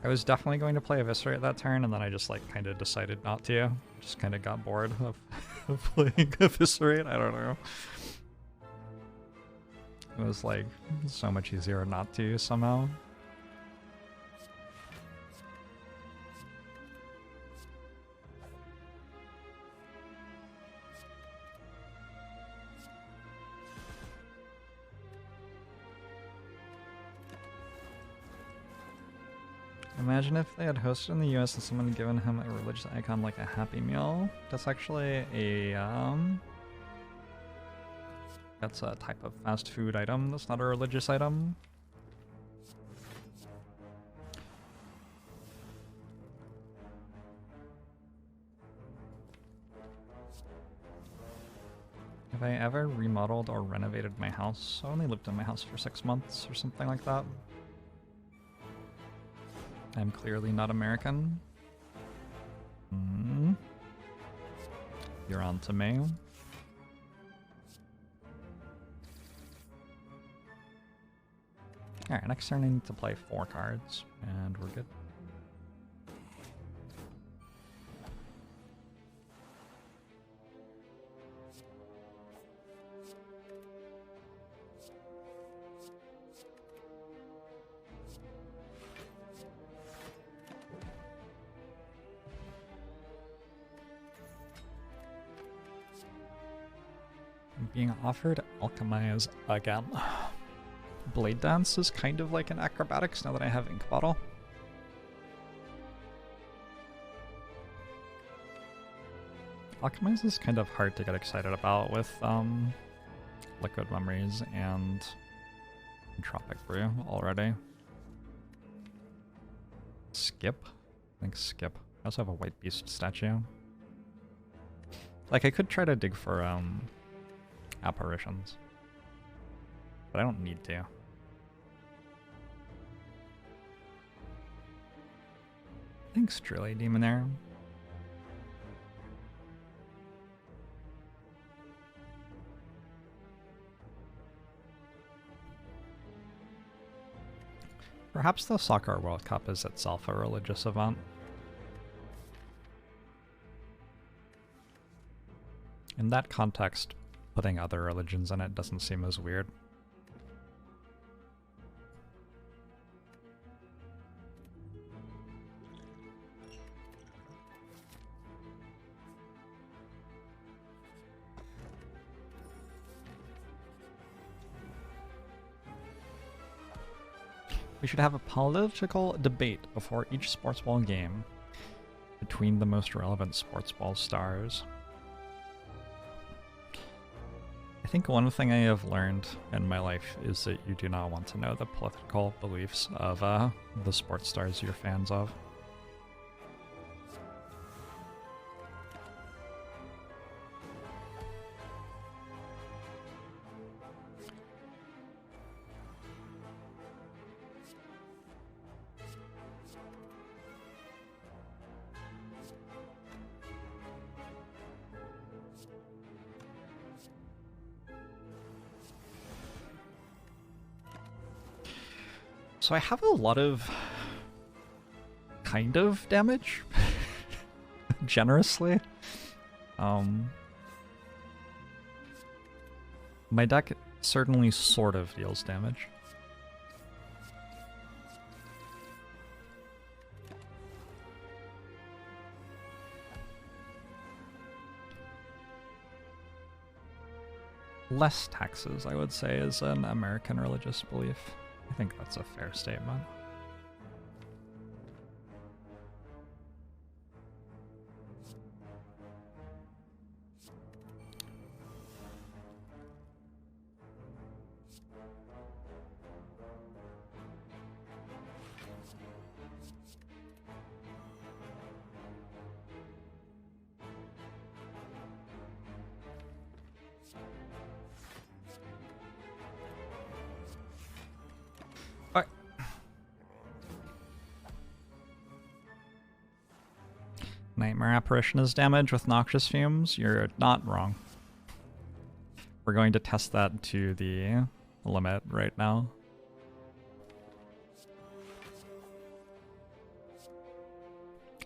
I was definitely going to play Eviscerate that turn, and then I just like kind of decided not to. Just kind of got bored of playing Eviscerate. I don't know. It was like so much easier not to somehow. Imagine if they had hosted in the US and someone had given him a religious icon like a Happy Meal. That's actually a, that's a type of fast food item. That's not a religious item. Have I ever remodeled or renovated my house? I only lived in my house for 6 months or something like that. I'm clearly not American. You're on to me. Alright, next turn I need to play 4 cards, and we're good. Being offered Alchemize again. Blade Dance is kind of like an acrobatics now that I have Ink Bottle. Alchemize is kind of hard to get excited about with Liquid Memories and Entropic Brew already. Skip? I think skip. I also have a White Beast statue. Like, I could try to dig for apparitions, but I don't need to. Thanks, Trilly Demonair. Perhaps the Soccer World Cup is itself a religious event. In that context, putting other religions in it doesn't seem as weird. We should have a political debate before each sports ball game between the most relevant sports ball stars. I think one thing I have learned in my life is that you do not want to know the political beliefs of the sports stars you're fans of. So I have a lot of kind of damage, generously. My deck certainly sort of deals damage. Less taxes, I would say, is an American religious belief. I think that's a fair statement. Nightmare Apparition is damage with Noxious Fumes. You're not wrong. We're going to test that to the limit right now.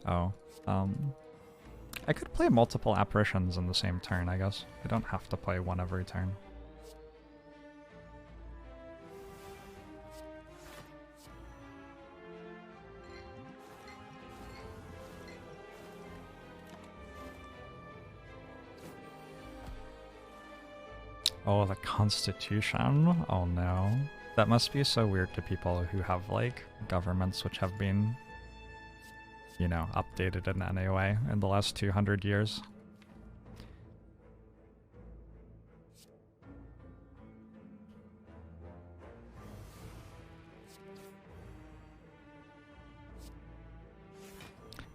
Oh, I could play multiple Apparitions in the same turn, I guess. I don't have to play one every turn. Oh, the Constitution? Oh no. That must be so weird to people who have, like, governments which have been, you know, updated in any way in the last 200 years.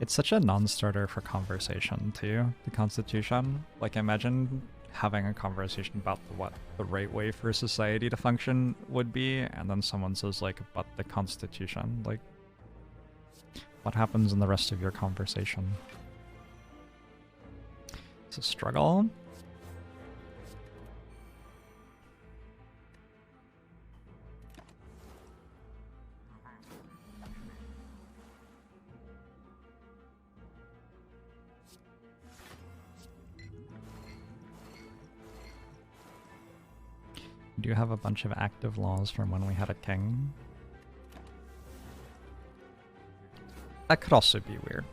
It's such a non-starter for conversation, too, the Constitution. Like, imagine having a conversation about what the right way for society to function would be, and then someone says, like, but the Constitution. Like, what happens in the rest of your conversation? It's a struggle. Do you have a bunch of active laws from when we had a king? That could also be weird.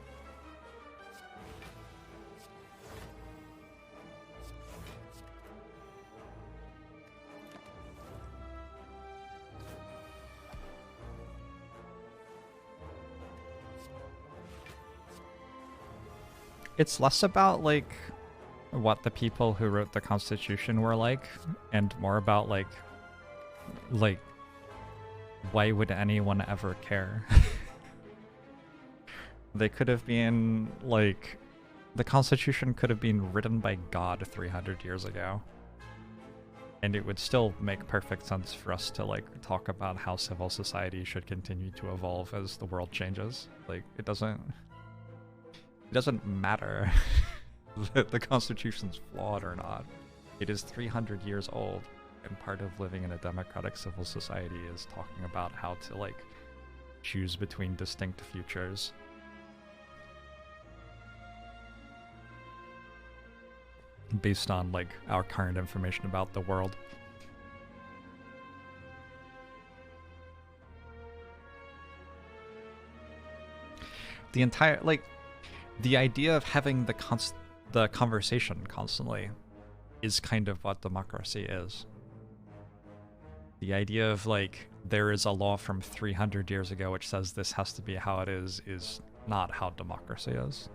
It's less about, like, what the people who wrote the Constitution were like, and more about, like, why would anyone ever care? They could have been, like, the Constitution could have been written by God 300 years ago. And it would still make perfect sense for us to, like, talk about how civil society should continue to evolve as the world changes. Like, it doesn't matter that the Constitution's flawed or not. It is 300 years old, and part of living in a democratic civil society is talking about how to, like, choose between distinct futures. Based on, like, our current information about the world. The entire, like, the idea of having the conversation constantly is kind of what democracy is. The idea of, like, there is a law from 300 years ago which says this has to be how it is not how democracy is.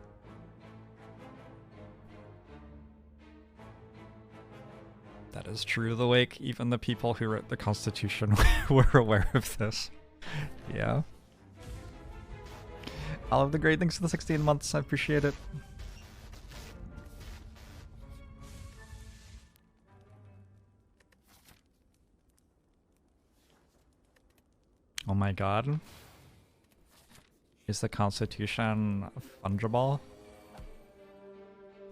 That is true, the Wake. Even the people who wrote the Constitution were aware of this. Yeah. All of the great things for the 16 months. I appreciate it. Oh my god. Is the Constitution fungible?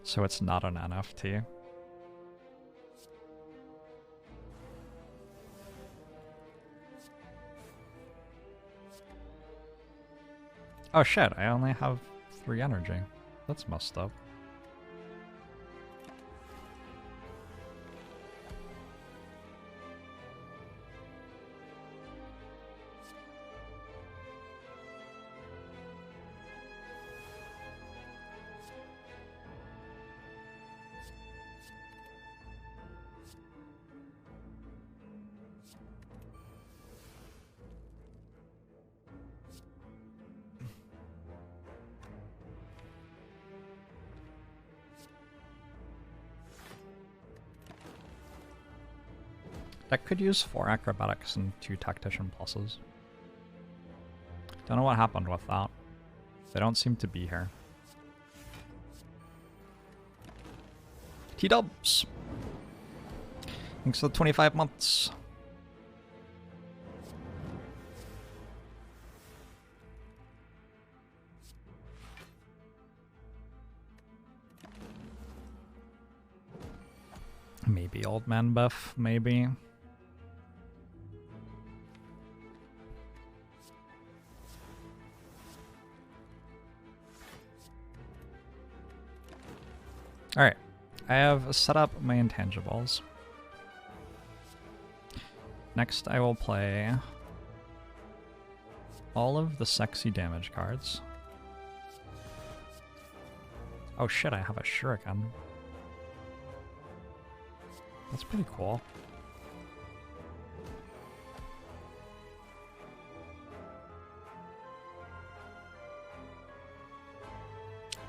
So it's not an NFT? Oh shit, I only have 3 energy. That's messed up. That could use 4 acrobatics and 2 tactician pluses. Don't know what happened with that. They don't seem to be here. T-dubs! Thanks for the 25 months. Maybe old man buff, maybe. Alright, I have set up my intangibles. Next I will play all of the sexy damage cards. Oh shit, I have a shuriken. That's pretty cool.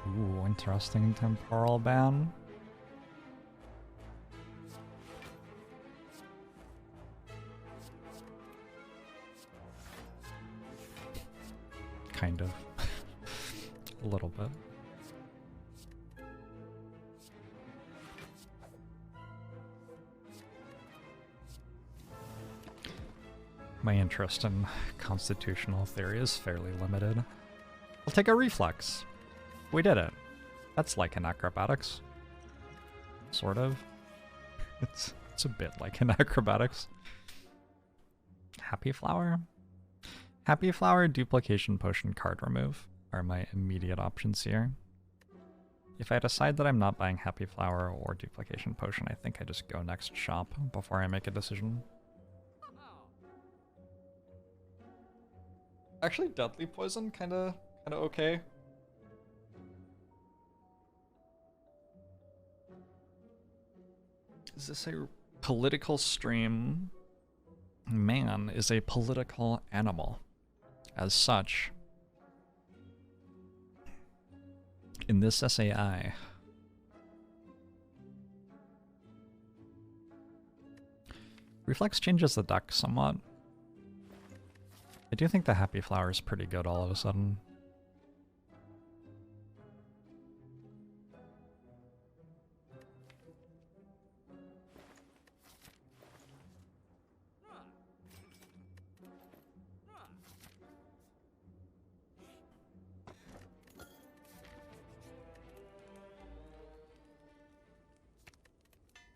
Ooh, interesting temporal ban. Kind of. A little bit. My interest in constitutional theory is fairly limited. I'll take a reflex. We did it. That's like an acrobatics. Sort of. It's a bit like an acrobatics. Happy Flower? Happy Flower, Duplication Potion, card remove are my immediate options here. If I decide that I'm not buying Happy Flower or Duplication Potion, I think I just go next shop before I make a decision. Actually, Deadly Poison, kinda okay. Is this a political stream? Man is a political animal. As such, in this SAI, Reflex changes the deck somewhat. I do think the Happy Flower is pretty good all of a sudden.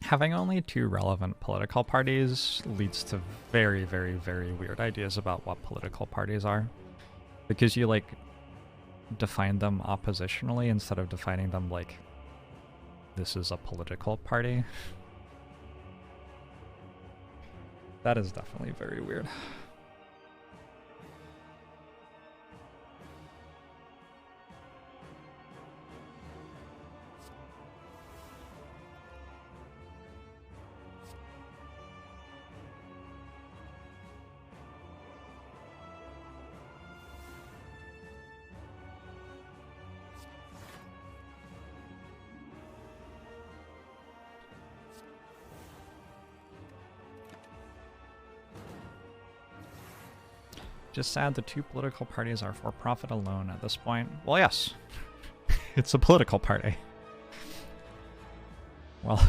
Having only 2 relevant political parties leads to very, very, very weird ideas about what political parties are. Because you, like, define them oppositionally instead of defining them like this is a political party. That is definitely very weird. Just sad the two political parties are for profit alone at this point. Well, yes. It's a political party. Well,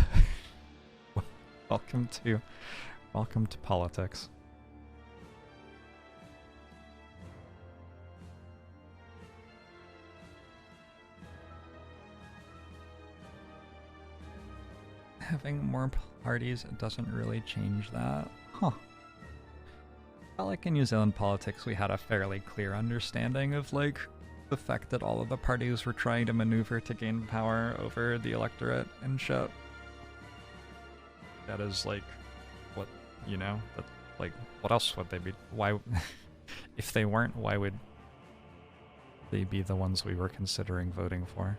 welcome to politics. Having more parties doesn't really change that. Huh. Felt like in New Zealand politics we had a fairly clear understanding of, like, the fact that all of the parties were trying to maneuver to gain power over the electorate and shit. That is, like, what, you know, that, like, what else would they be? Why, if they weren't, why would they be the ones we were considering voting for?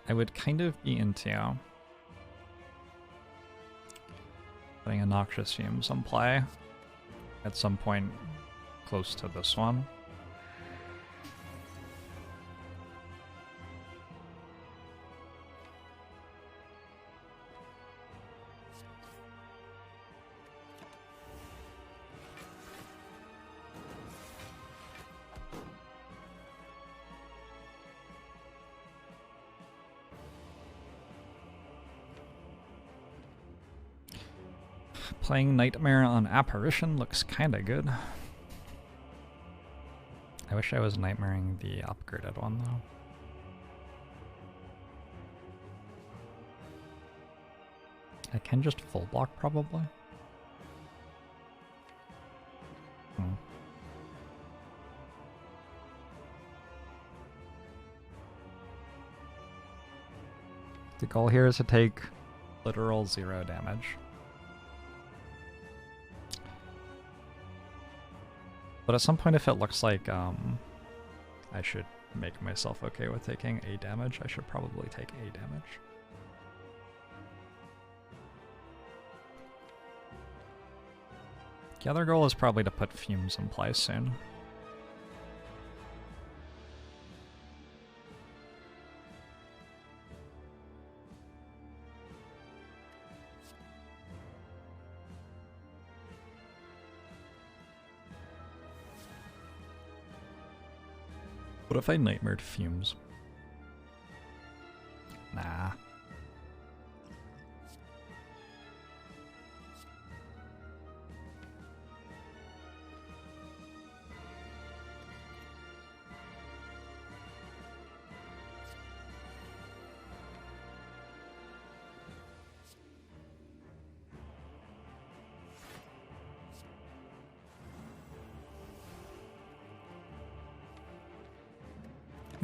I would kind of be into putting a noxious fumes on play at some point close to this one. Playing Nightmare on Apparition looks kinda good. I wish I was nightmaring the upgraded one though. I can just full block probably. The goal here is to take literal 0 damage. But at some point, if it looks like I should make myself okay with taking A damage, I should probably take A damage. The other goal is probably to put fumes in play soon. What if I nightmared fumes? Nah.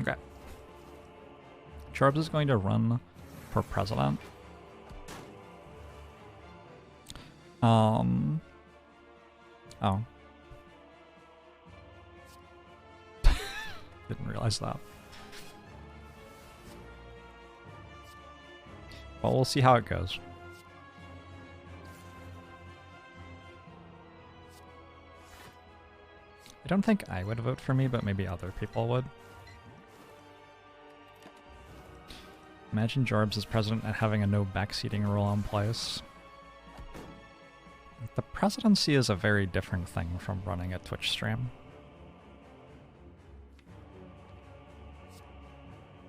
Okay. Jorbs is going to run for president. Oh. Didn't realize that. Well, we'll see how it goes. I don't think I would vote for me, but maybe other people would. Imagine Jorbs as president and having a no backseating rule in place. The presidency is a very different thing from running a Twitch stream.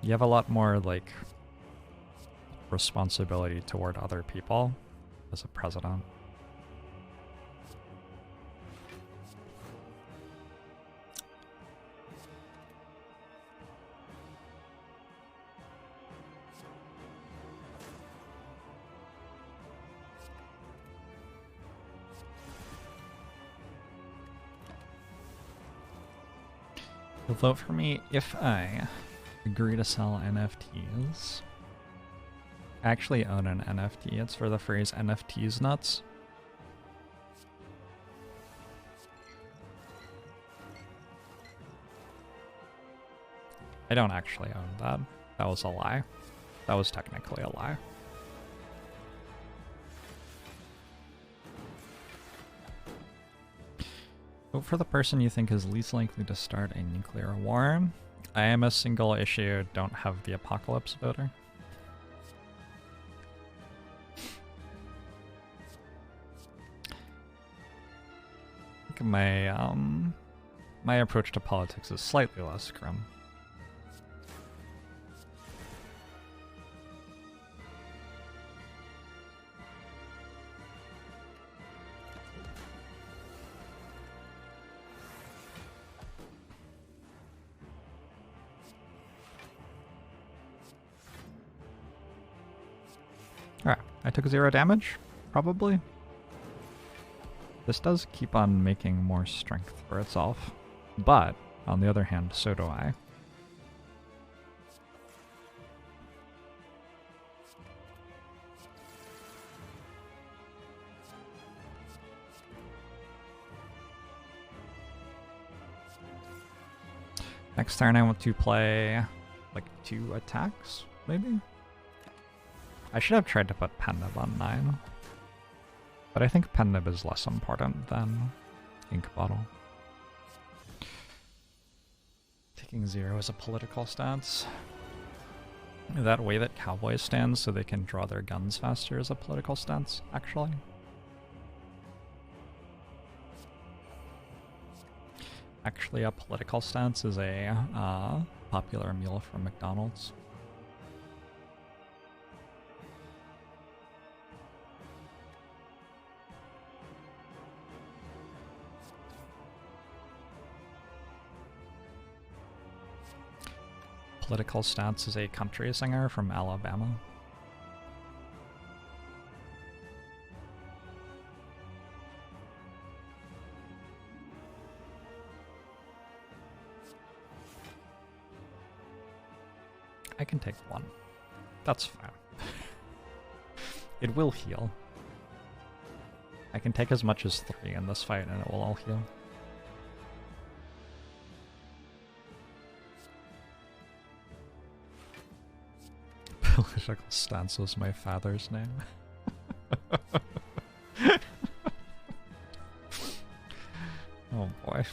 You have a lot more, like, responsibility toward other people as a president. You'll vote for me if I agree to sell NFTs. I actually own an NFT. It's for the phrase NFTs nuts. I don't actually own that. That was a lie. That was technically a lie. Vote for the person you think is least likely to start a nuclear war. I am a single issue, don't have the apocalypse voter. I think my approach to politics is slightly less grim. Alright, I took 0 damage, probably. This does keep on making more strength for itself, but on the other hand, so do I. Next turn I want to play like 2 attacks, maybe? I should have tried to put Pennib on 9. But I think Pennib is less important than Ink Bottle. Taking 0 is a political stance. That way that cowboys stand so they can draw their guns faster is a political stance, actually. Actually, a political stance is a popular meal from McDonald's. Political stance is a country singer from Alabama. I can take 1. That's fine. It will heal. I can take as much as 3 in this fight and it will all heal. Political stance was my father's name. Oh boy.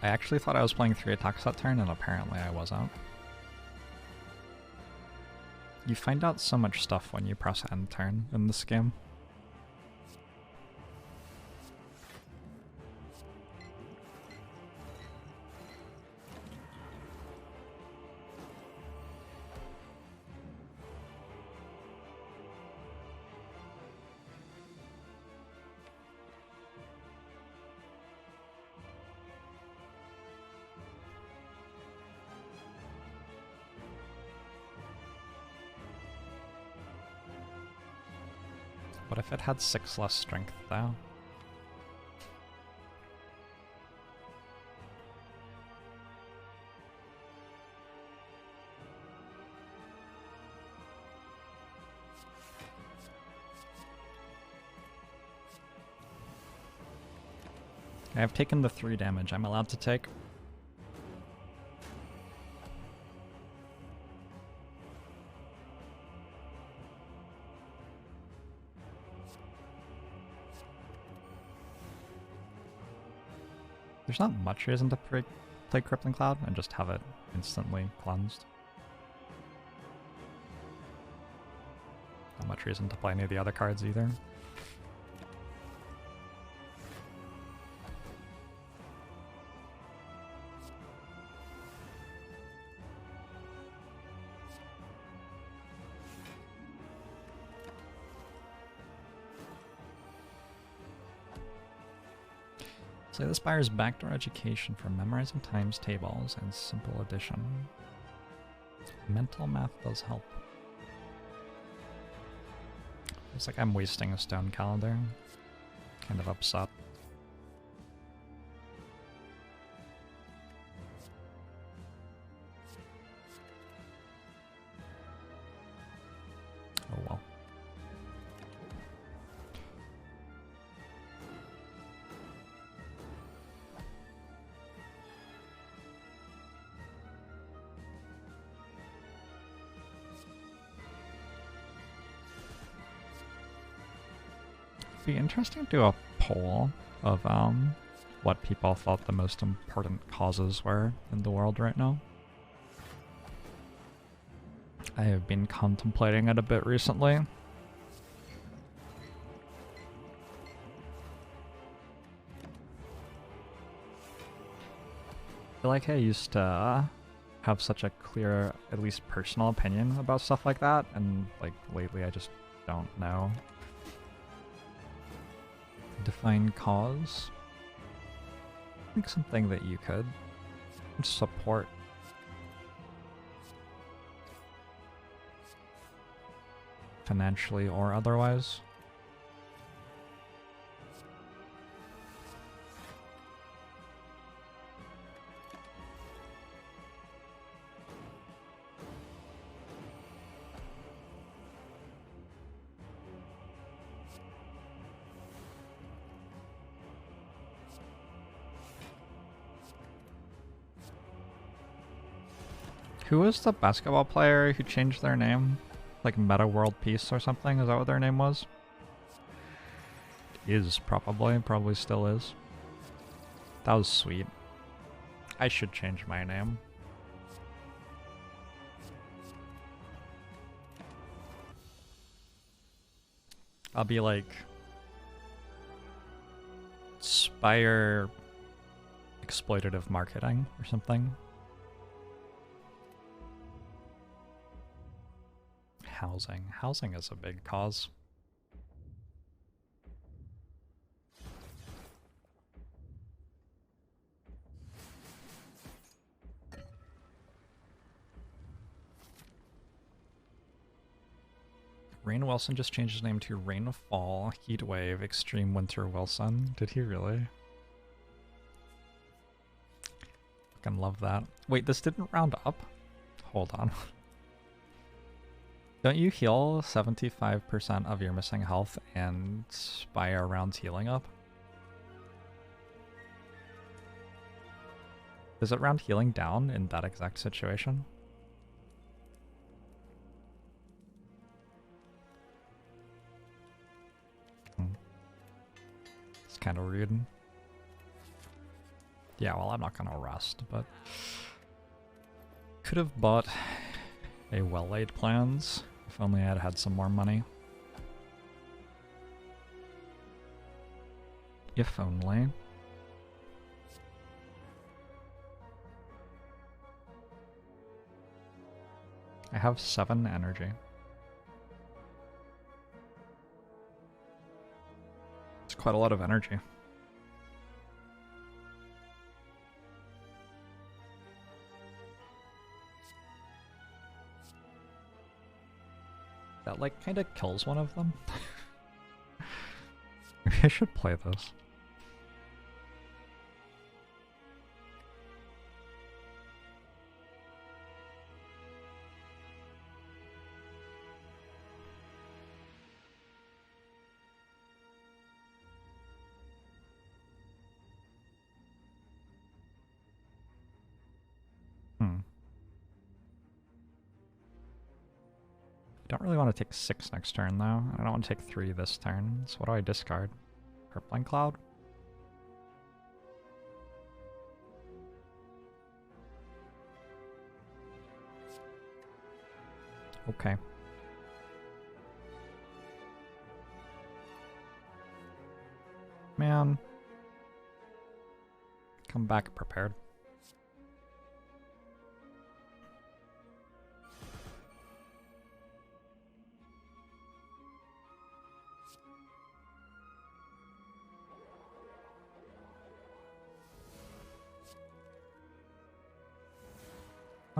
I actually thought I was playing 3 attacks that turn, and apparently I wasn't. You find out so much stuff when you press end turn in this game. What if it had 6 less strength, though? I have taken the 3 damage I'm allowed to take. There's not much reason to play Crippling Cloud and just have it instantly cleansed. Not much reason to play any of the other cards either. So the Spire's backdoor education for memorizing times tables and simple addition. Mental math does help. It's like I'm wasting a stone calendar. Kind of upset. Oh well. It'd be interesting to do a poll of what people thought the most important causes were in the world right now. I have been contemplating it a bit recently. I feel like I used to have such a clear, at least personal opinion about stuff like that, and like lately I just don't know. Define cause. I think something that you could support. Financially or otherwise. Who was the basketball player who changed their name? Like Meta World Peace or something? Is that what their name was? Is probably still is. That was sweet. I should change my name. I'll be like Spire exploitative marketing or something. Housing. Housing is a big cause. Rain Wilson just changed his name to Rainfall Heatwave Extreme Winter Wilson. Did he really? Fucking love that. Wait, this didn't round up? Hold on. Don't you heal 75% of your missing health and Spire rounds healing up? Does it round healing down in that exact situation? It's kind of rude. Yeah, well, I'm not gonna rest, but could have bought a well-laid plans if only I had had some more money. If only. I have 7 energy. It's quite a lot of energy. That like kind of kills one of them. Maybe I should play this. I don't really want to take 6 next turn though. I don't want to take 3 this turn. So what do I discard? Purpling Cloud? Okay. Man. Come back prepared.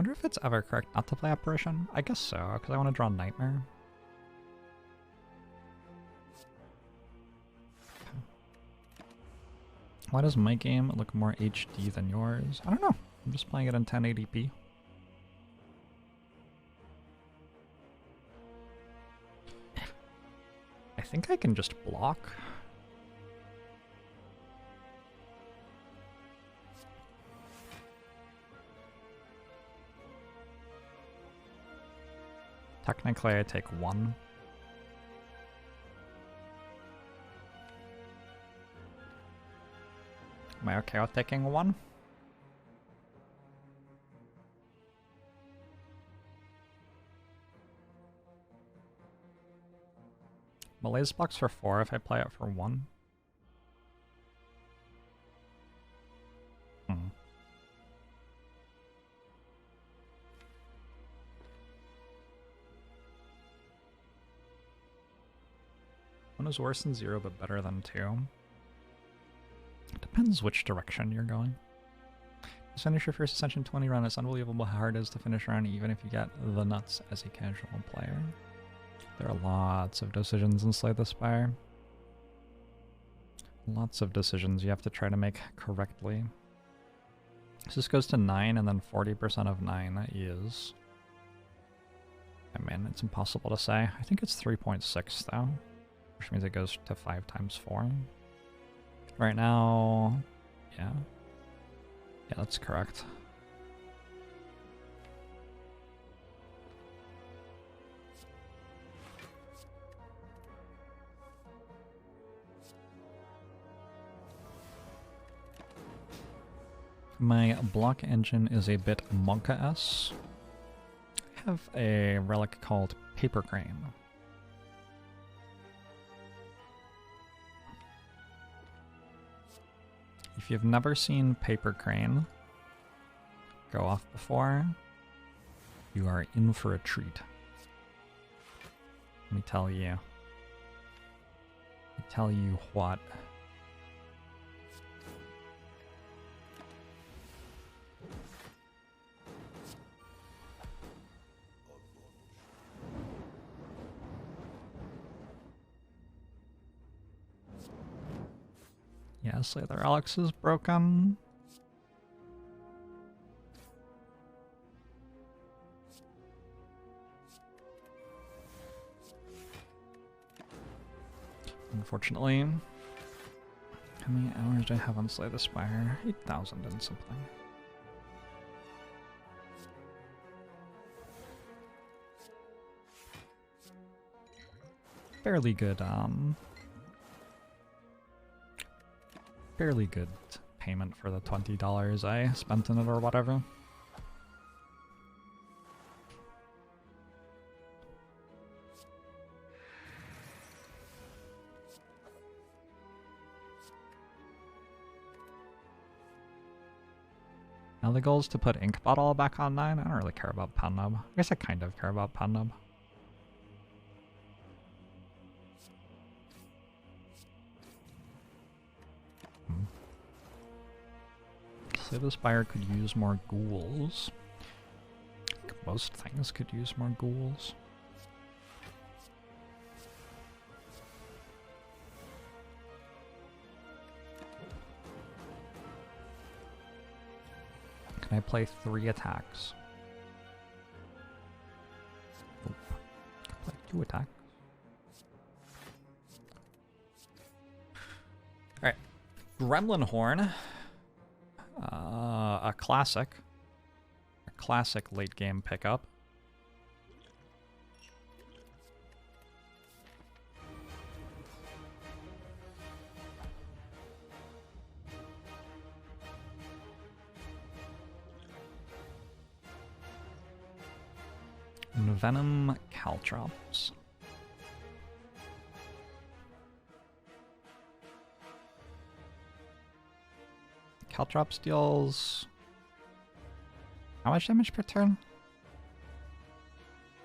wonder if it's ever correct not to play Apparition. I guess so, because I want to draw Nightmare. Why does my game look more HD than yours? I don't know. I'm just playing it in 1080p. I think I can just block. Technically, I take 1. Am I okay with taking 1? Malaise blocks for 4 if I play it for 1. One is worse than 0 but better than 2. Depends which direction you're going. Just finish your first Ascension 20 run. It's unbelievable how hard it is to finish a run even if you get the nuts as a casual player. There are lots of decisions in Slay the Spire. Lots of decisions you have to try to make correctly. So this goes to 9 and then 40% of 9 is... I mean, it's impossible to say. I think it's 3.6 though. Which means it goes to 5 times 4. Right now, yeah. Yeah, that's correct. My block engine is a bit Monka-esque. I have a relic called Paper Crane. If you've never seen Paper Crane go off before, you are in for a treat. Let me tell you. What. Yeah, Slay the Relics is broken. Unfortunately. How many hours do I have on Slay the Spire? 8,000 and something. Fairly good, fairly good payment for the $20 I spent in it or whatever. Now the goal is to put Ink Bottle back on 9. I don't really care about Pound Nub. I guess I kind of care about Pound Nub. Slay the Spire could use more ghouls. I think most things could use more ghouls. Can I play 3 attacks? Nope. I can play 2 attacks. Alright. Gremlin Horn. A classic late game pickup. Venom Caltrops. Caltrops deals... how much damage per turn?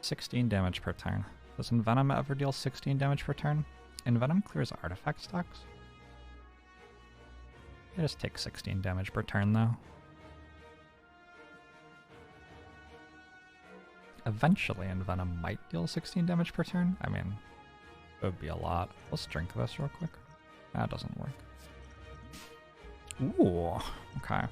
16 damage per turn. Does Envenom ever deal 16 damage per turn? Envenom clears artifact stocks? I just take 16 damage per turn though. eventually Envenom might deal 16 damage per turn. I mean, it would be a lot. Let's drink this real quick. That doesn't work. Ooh, okay.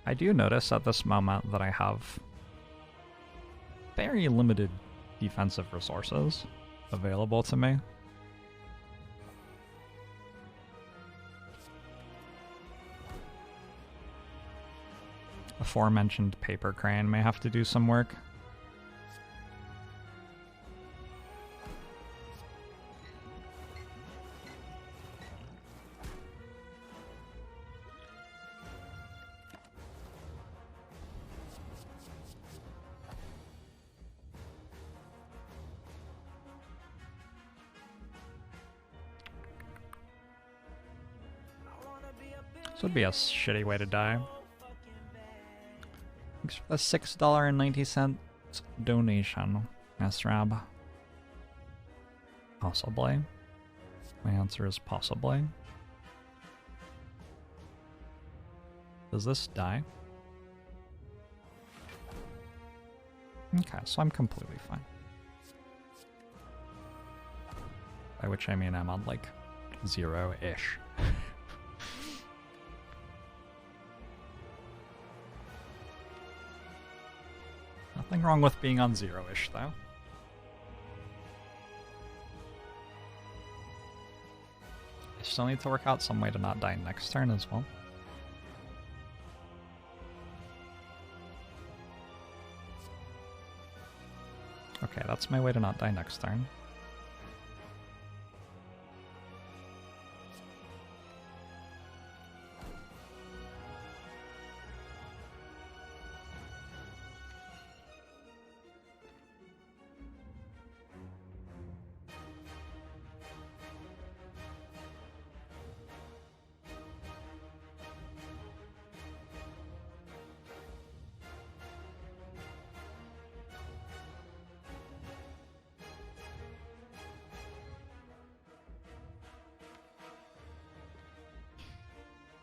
I do notice at this moment that I have very limited defensive resources available to me. Aforementioned paper crane may have to do some work. This would be a shitty way to die. Thanks for the $6.90 donation, Nasrab. Possibly. My answer is possibly. Does this die? Okay, so I'm completely fine. By which I mean I'm on like 0-ish. Nothing wrong with being on 0-ish, though. I still need to work out some way to not die next turn as well. Okay, that's my way to not die next turn.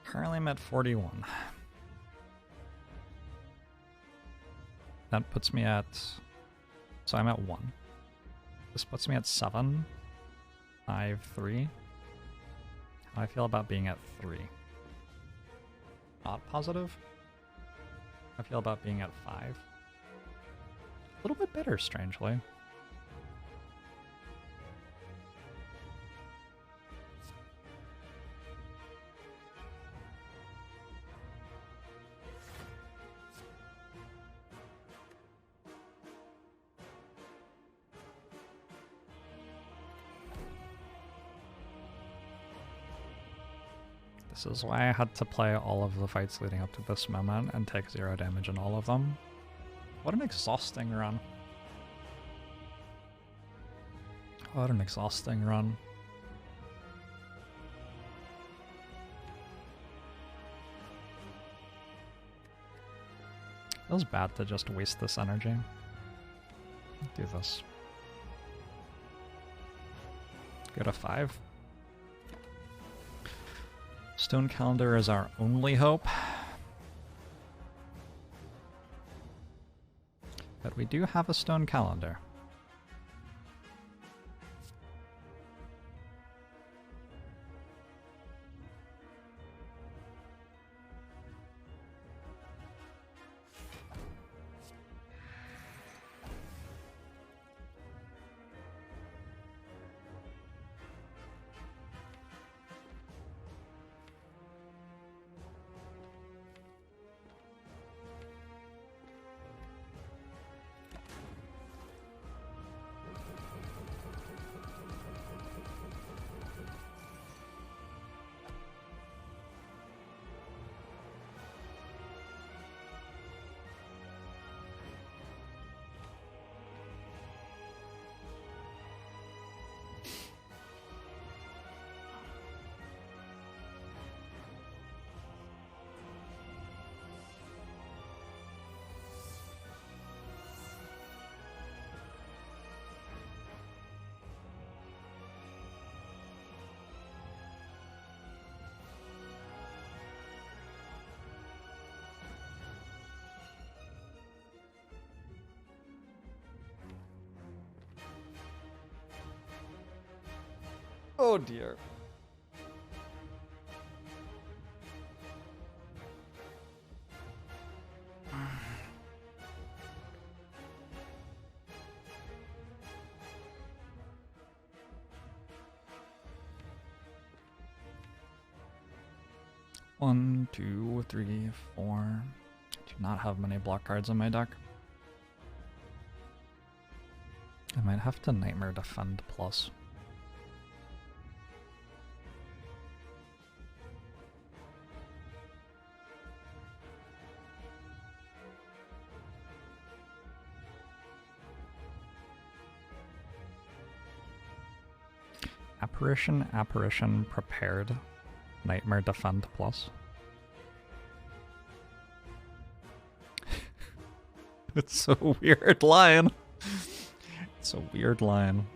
Currently I'm at 41. That puts me at... So I'm at 1. This puts me at 7. 5, 3. How do I feel about being at 3? Not positive. How do I feel about being at 5? A little bit better, strangely. This is why I had to play all of the fights leading up to this moment and take 0 damage in all of them. What an exhausting run. What an exhausting run. Feels bad to just waste this energy. Do this. Go to 5. Stone Calendar is our only hope. But we do have a Stone Calendar. Oh dear. One, two, three, four. Do not have many block cards in my deck. I might have to Nightmare Defend plus. Apparition, Apparition, Prepared, Nightmare Defend plus. It's a weird line. It's a weird line.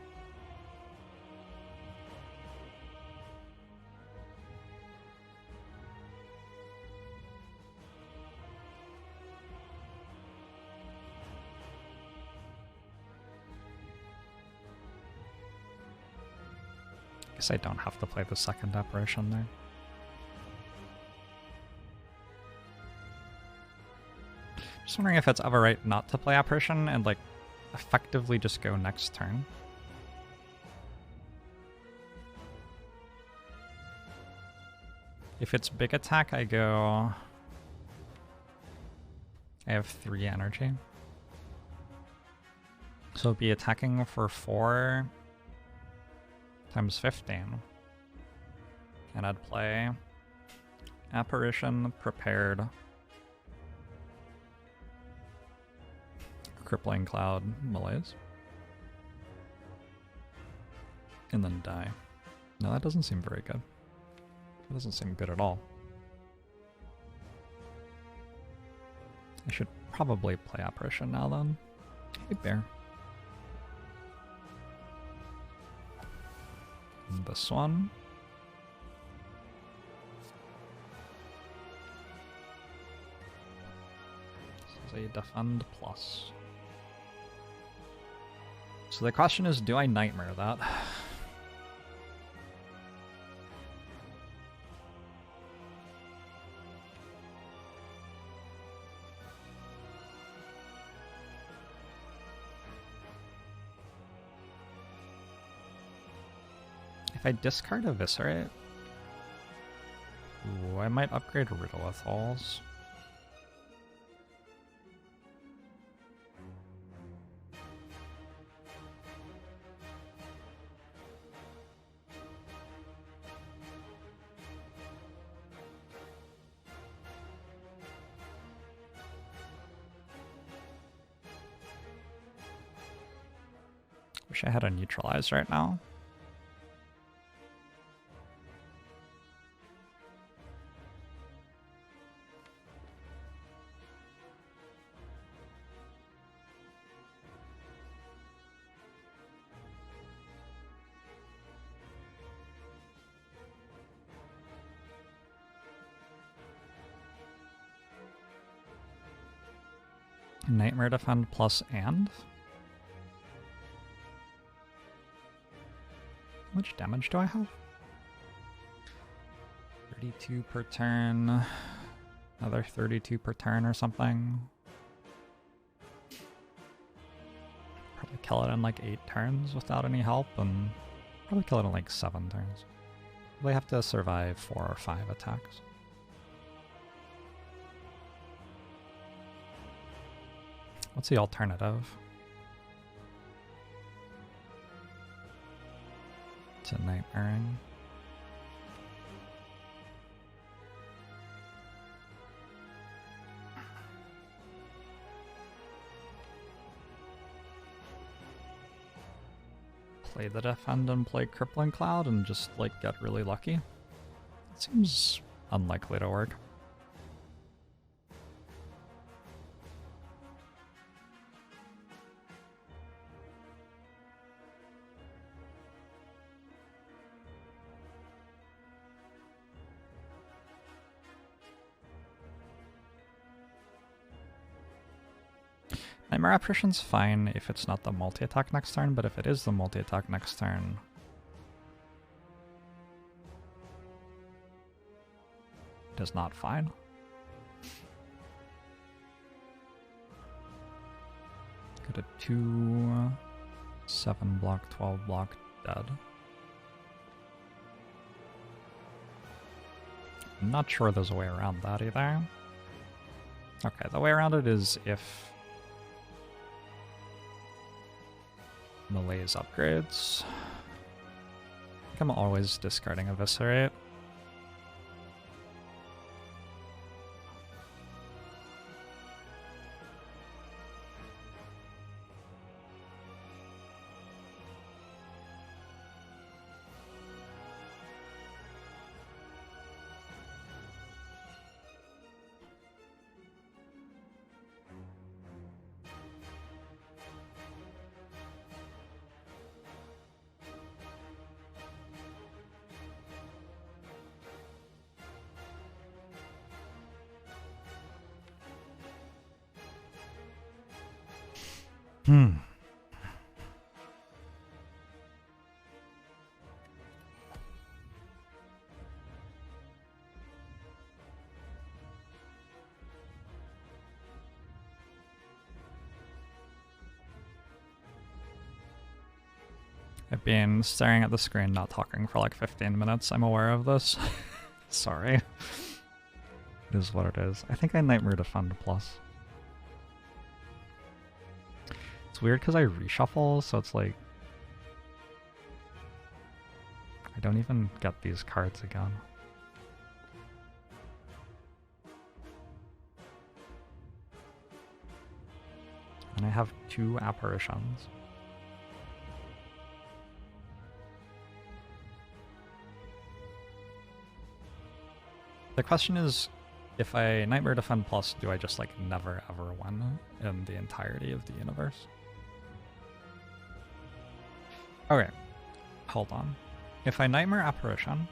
Guess I don't have to play the second apparition there. Just wondering if it's ever right not to play apparition and like effectively just go next turn. If it's big attack, I go... I have 3 energy. So it'd be attacking for 4 times 15. And I'd play Apparition, Prepared, Crippling Cloud, Malaise. And then die. No, that doesn't seem very good. That doesn't seem good at all. I should probably play Apparition now then. Hey, Bear. And this one. This is a Defend plus. So the question is, do I Nightmare that? If I discard Eviscerate, ooh, I might upgrade Riddlewithal's. Wish I had a Neutralize right now. Nightmare Defend plus and? How much damage do I have? 32 per turn. Another 32 per turn or something. Probably kill it in like 8 turns without any help, and probably kill it in like 7 turns. Probably have to survive 4 or 5 attacks. What's the alternative? To Nightmaring. Play the Defend and play Crippling Cloud and just like get really lucky. It seems unlikely to work. Nightmare Apparition's fine if it's not the multi-attack next turn, but if it is the multi-attack next turn, is not fine. Go to 2, 7 block, 12 block, dead. I'm not sure there's a way around that either. Okay, the way around it is if Malaise upgrades. I think I'm always discarding Eviscerate. I've been staring at the screen, not talking for like 15 minutes. I'm aware of this. Sorry. It is what it is. I think I Nightmare Defend plus. It's weird because I reshuffle, so it's like... I don't even get these cards again. And I have 2 apparitions. The question is, if I Nightmare Defend plus, do I just like never ever win in the entirety of the universe? Okay, hold on. If I Nightmare Apparition,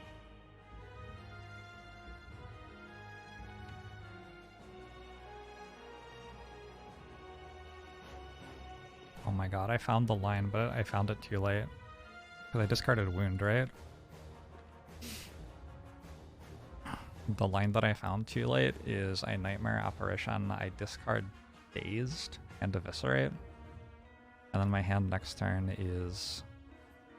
oh my god, I found the line, but I found it too late. Because I discarded Wound, right? The line that I found too late is I Nightmare Apparition, I discard Dazed and Eviscerate. And then my hand next turn is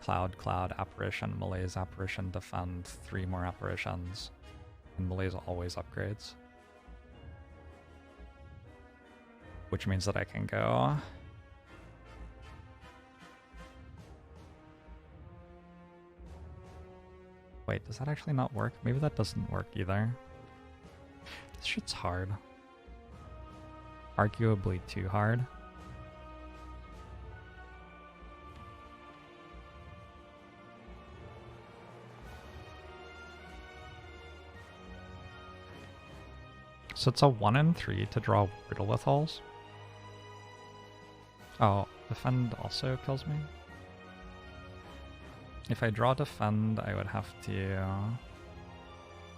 Cloud, Cloud, Apparition, Malaise, Apparition, Defend, 3 more Apparitions. And Malaise always upgrades. Which means that I can go... Wait, does that actually not work? Maybe that doesn't work either. This shit's hard. Arguably too hard. So it's a 1 in 3 to draw Riddle with holes. Oh, Defend also kills me? If I draw Defend, I would have to...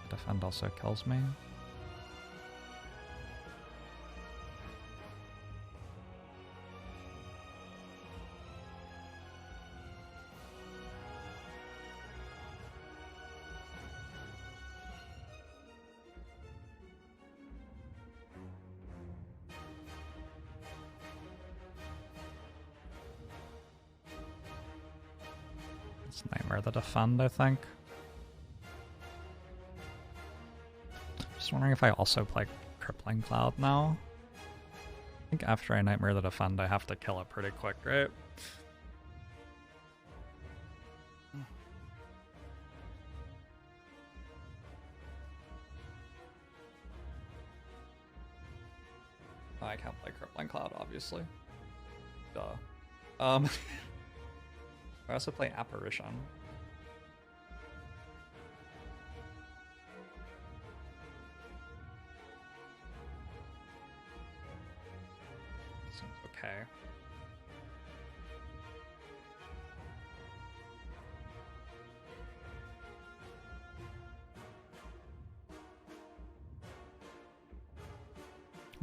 Defend also kills me. It's Nightmare the Defend, I think. Just wondering if I also play Crippling Cloud now. I think after I Nightmare the Defend, I have to kill it pretty quick, right? Oh, I can't play Crippling Cloud, obviously. Duh. I also play Apparition. Seems okay.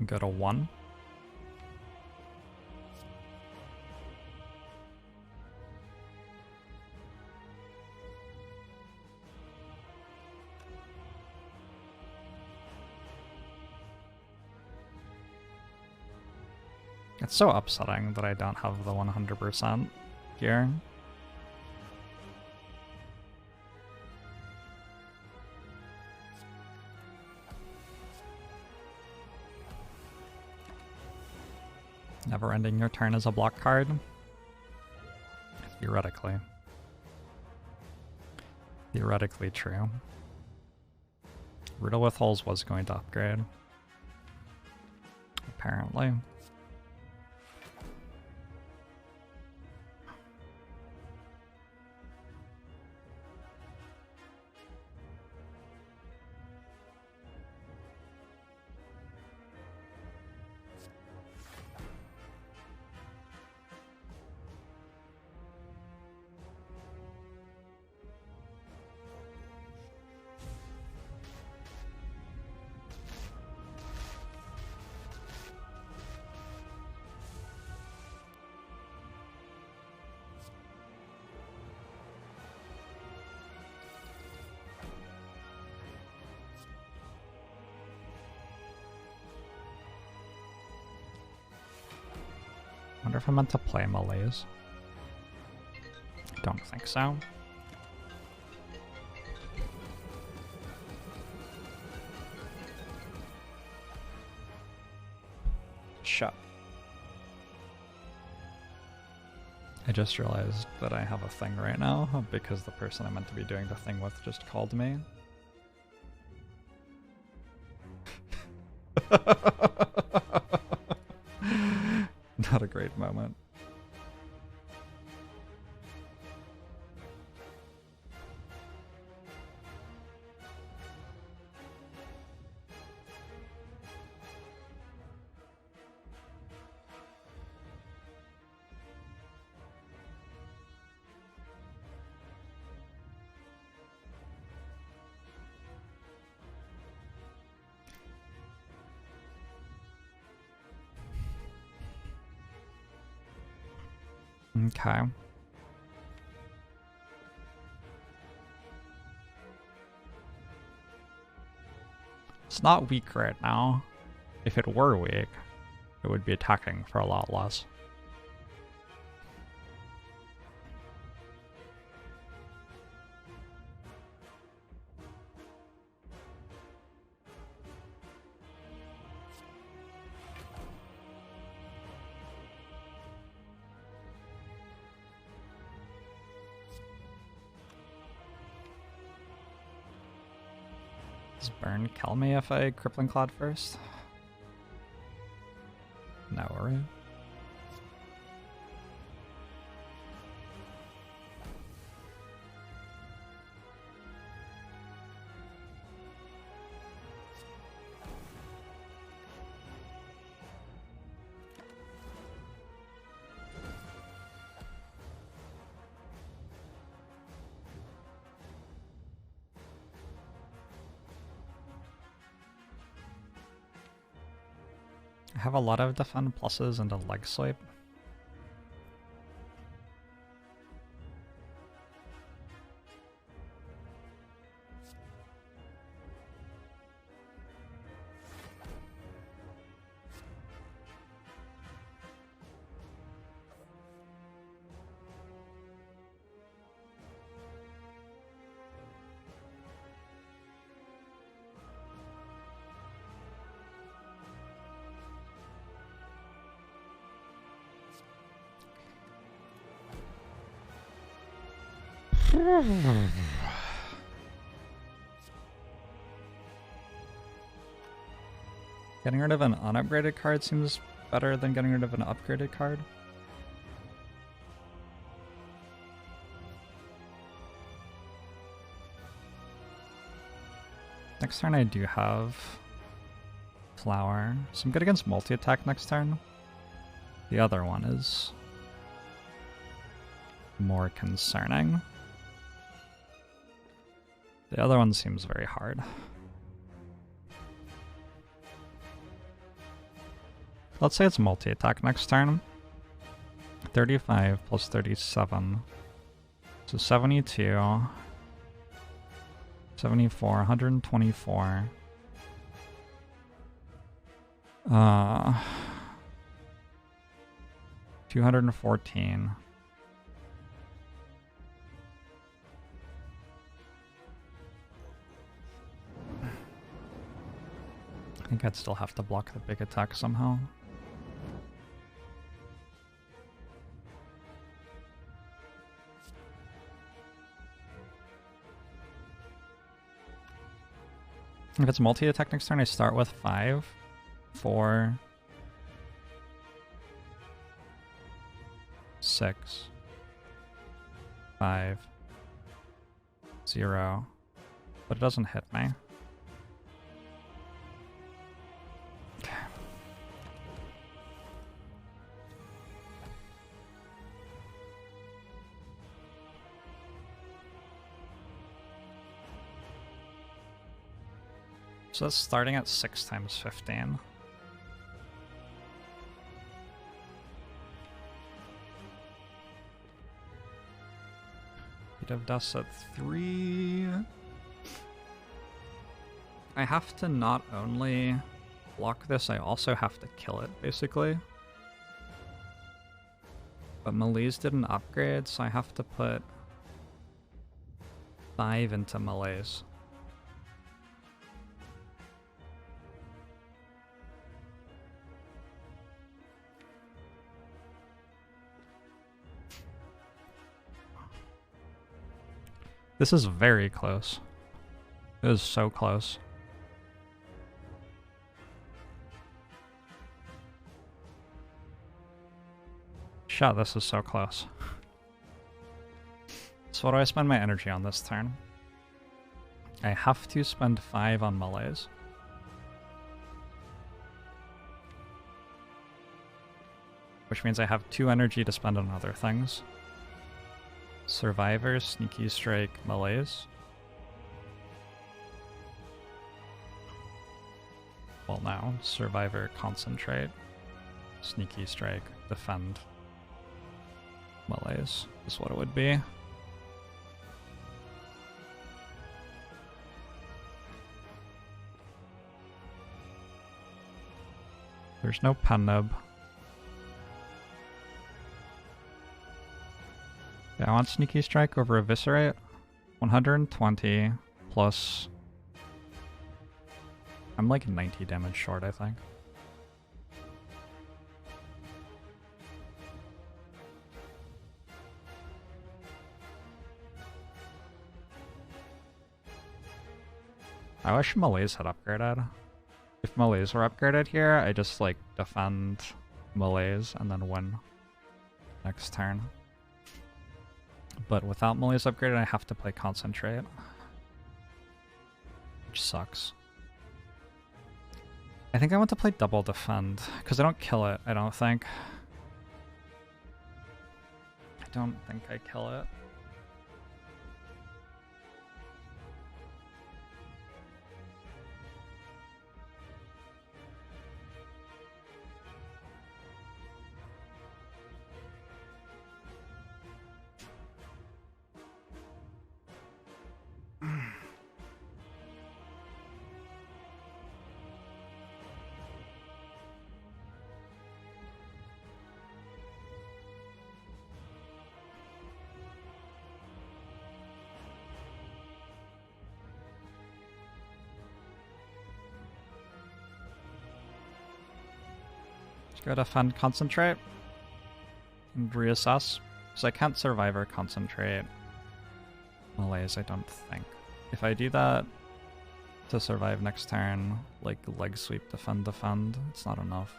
Go to 1. It's so upsetting that I don't have the 100% here. Never ending your turn as a block card. Theoretically. Theoretically true. Riddle with Holes was going to upgrade. Apparently. I wonder if I meant to play Malaise. I don't think so. Shut. I just realized that I have a thing right now because the person I meant to be doing the thing with just called me. Not a great moment. Okay. It's not weak right now. If it were weak, it would be attacking for a lot less. Does Burn kill me if I Crippling Cloud first? No, right? I have a lot of defend pluses and a leg swipe. Getting rid of an unupgraded card seems better than getting rid of an upgraded card. Next turn I do have Flower, so I'm good against multi-attack next turn. The other one is more concerning. The other one seems very hard. Let's say it's multi-attack next turn. 35 plus 37. So 72. 74, 124. 214. I think I'd still have to block the big attack somehow. If it's multi-attack next turn, I start with 5, 4, 6, 5, 0, but it doesn't hit me. Okay. So that's starting at 6 times 15. Of dust at 3. I have to not only block this, I also have to kill it, basically. But melees didn't upgrade, so I have to put 5 into melees. This is very close. It is so close. Shit, this is so close. So what do I spend my energy on this turn? I have to spend 5 on melees. Which means I have 2 energy to spend on other things. Survivor, Sneaky Strike, melees. Well, now, Survivor, Concentrate, Sneaky Strike, Defend, melees is what it would be. There's no pen nib. Yeah, I want Sneaky Strike over Eviscerate. 120 plus... I'm like 90 damage short, I think. I wish melees had upgraded. If melees were upgraded here, I just like defend melees and then win next turn. But without melees upgraded, I have to play Concentrate. Which sucks. I think I want to play double defend, because I don't kill it, I don't think. I don't think I kill it. Go defend Concentrate and reassess. Because I can't Survivor Concentrate melees, I don't think. If I do that to survive next turn, like leg sweep, defend, it's not enough.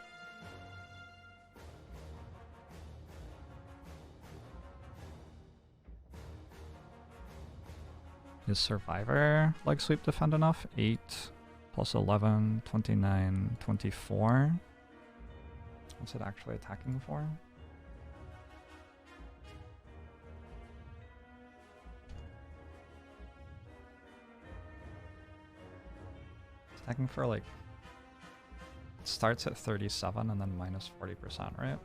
Is Survivor leg sweep defend enough? 8 plus 11, 29, 24. What's it actually attacking for? It's attacking for like... It starts at 37 and then minus 40%, right?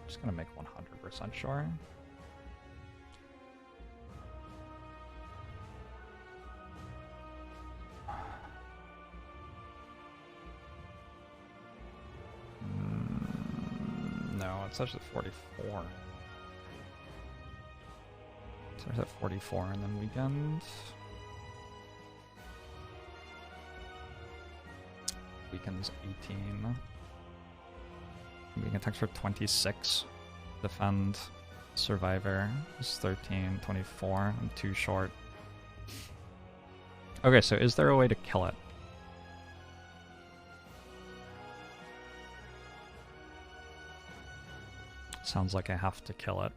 Just gonna make 100% sure. it says at 44. It says at 44 and then weekend. Weekend's 18. Weekend attacks for 26. Defend. Survivor is 13, 24. I'm too short. Okay, so is there a way to kill it? Sounds like I have to kill it.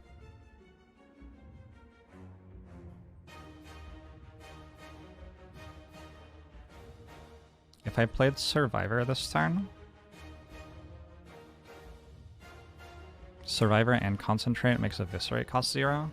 If I played Survivor this turn, Survivor and Concentrate makes Eviscerate cost 0.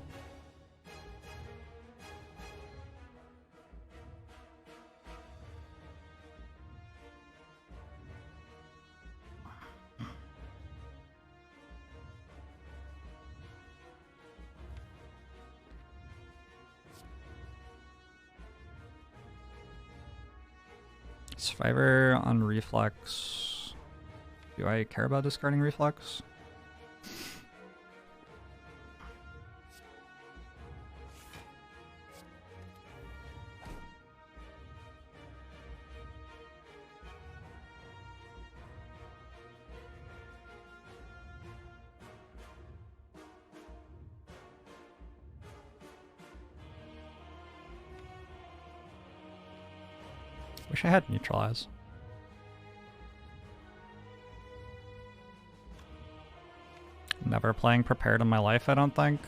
Survivor on Reflex. Do I care about discarding Reflex? Wish I had Neutralize. Never playing Prepared in my life, I don't think.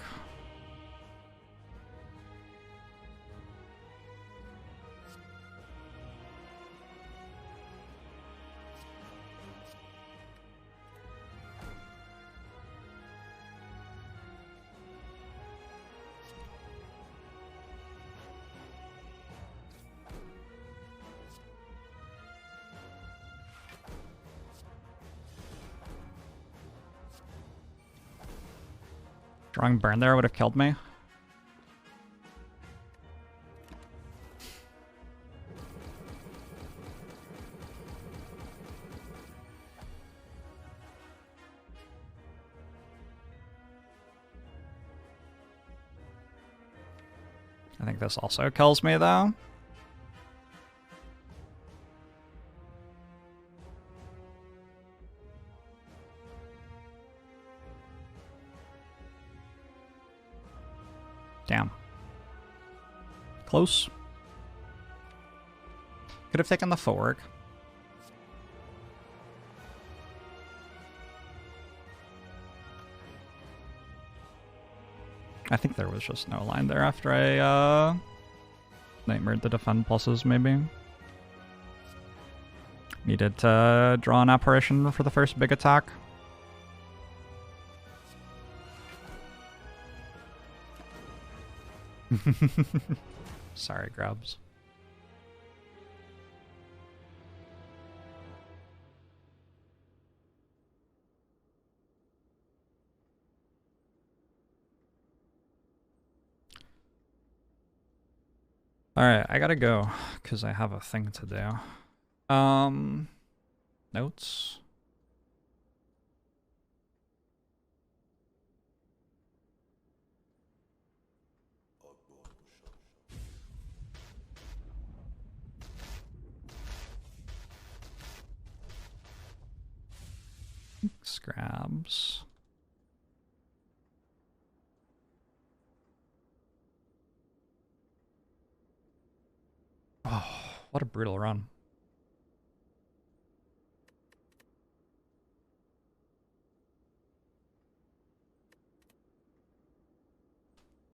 Drawing Burn there would have killed me. I think this also kills me though. Damn. Close. Could have taken the footwork. I think there was just no line there after I nightmared the defend pluses, maybe. Needed to draw an apparition for the first big attack. Sorry, Grubs. Alright, I gotta go, because I have a thing to do. Notes? Scrabs. Oh, what a brutal run.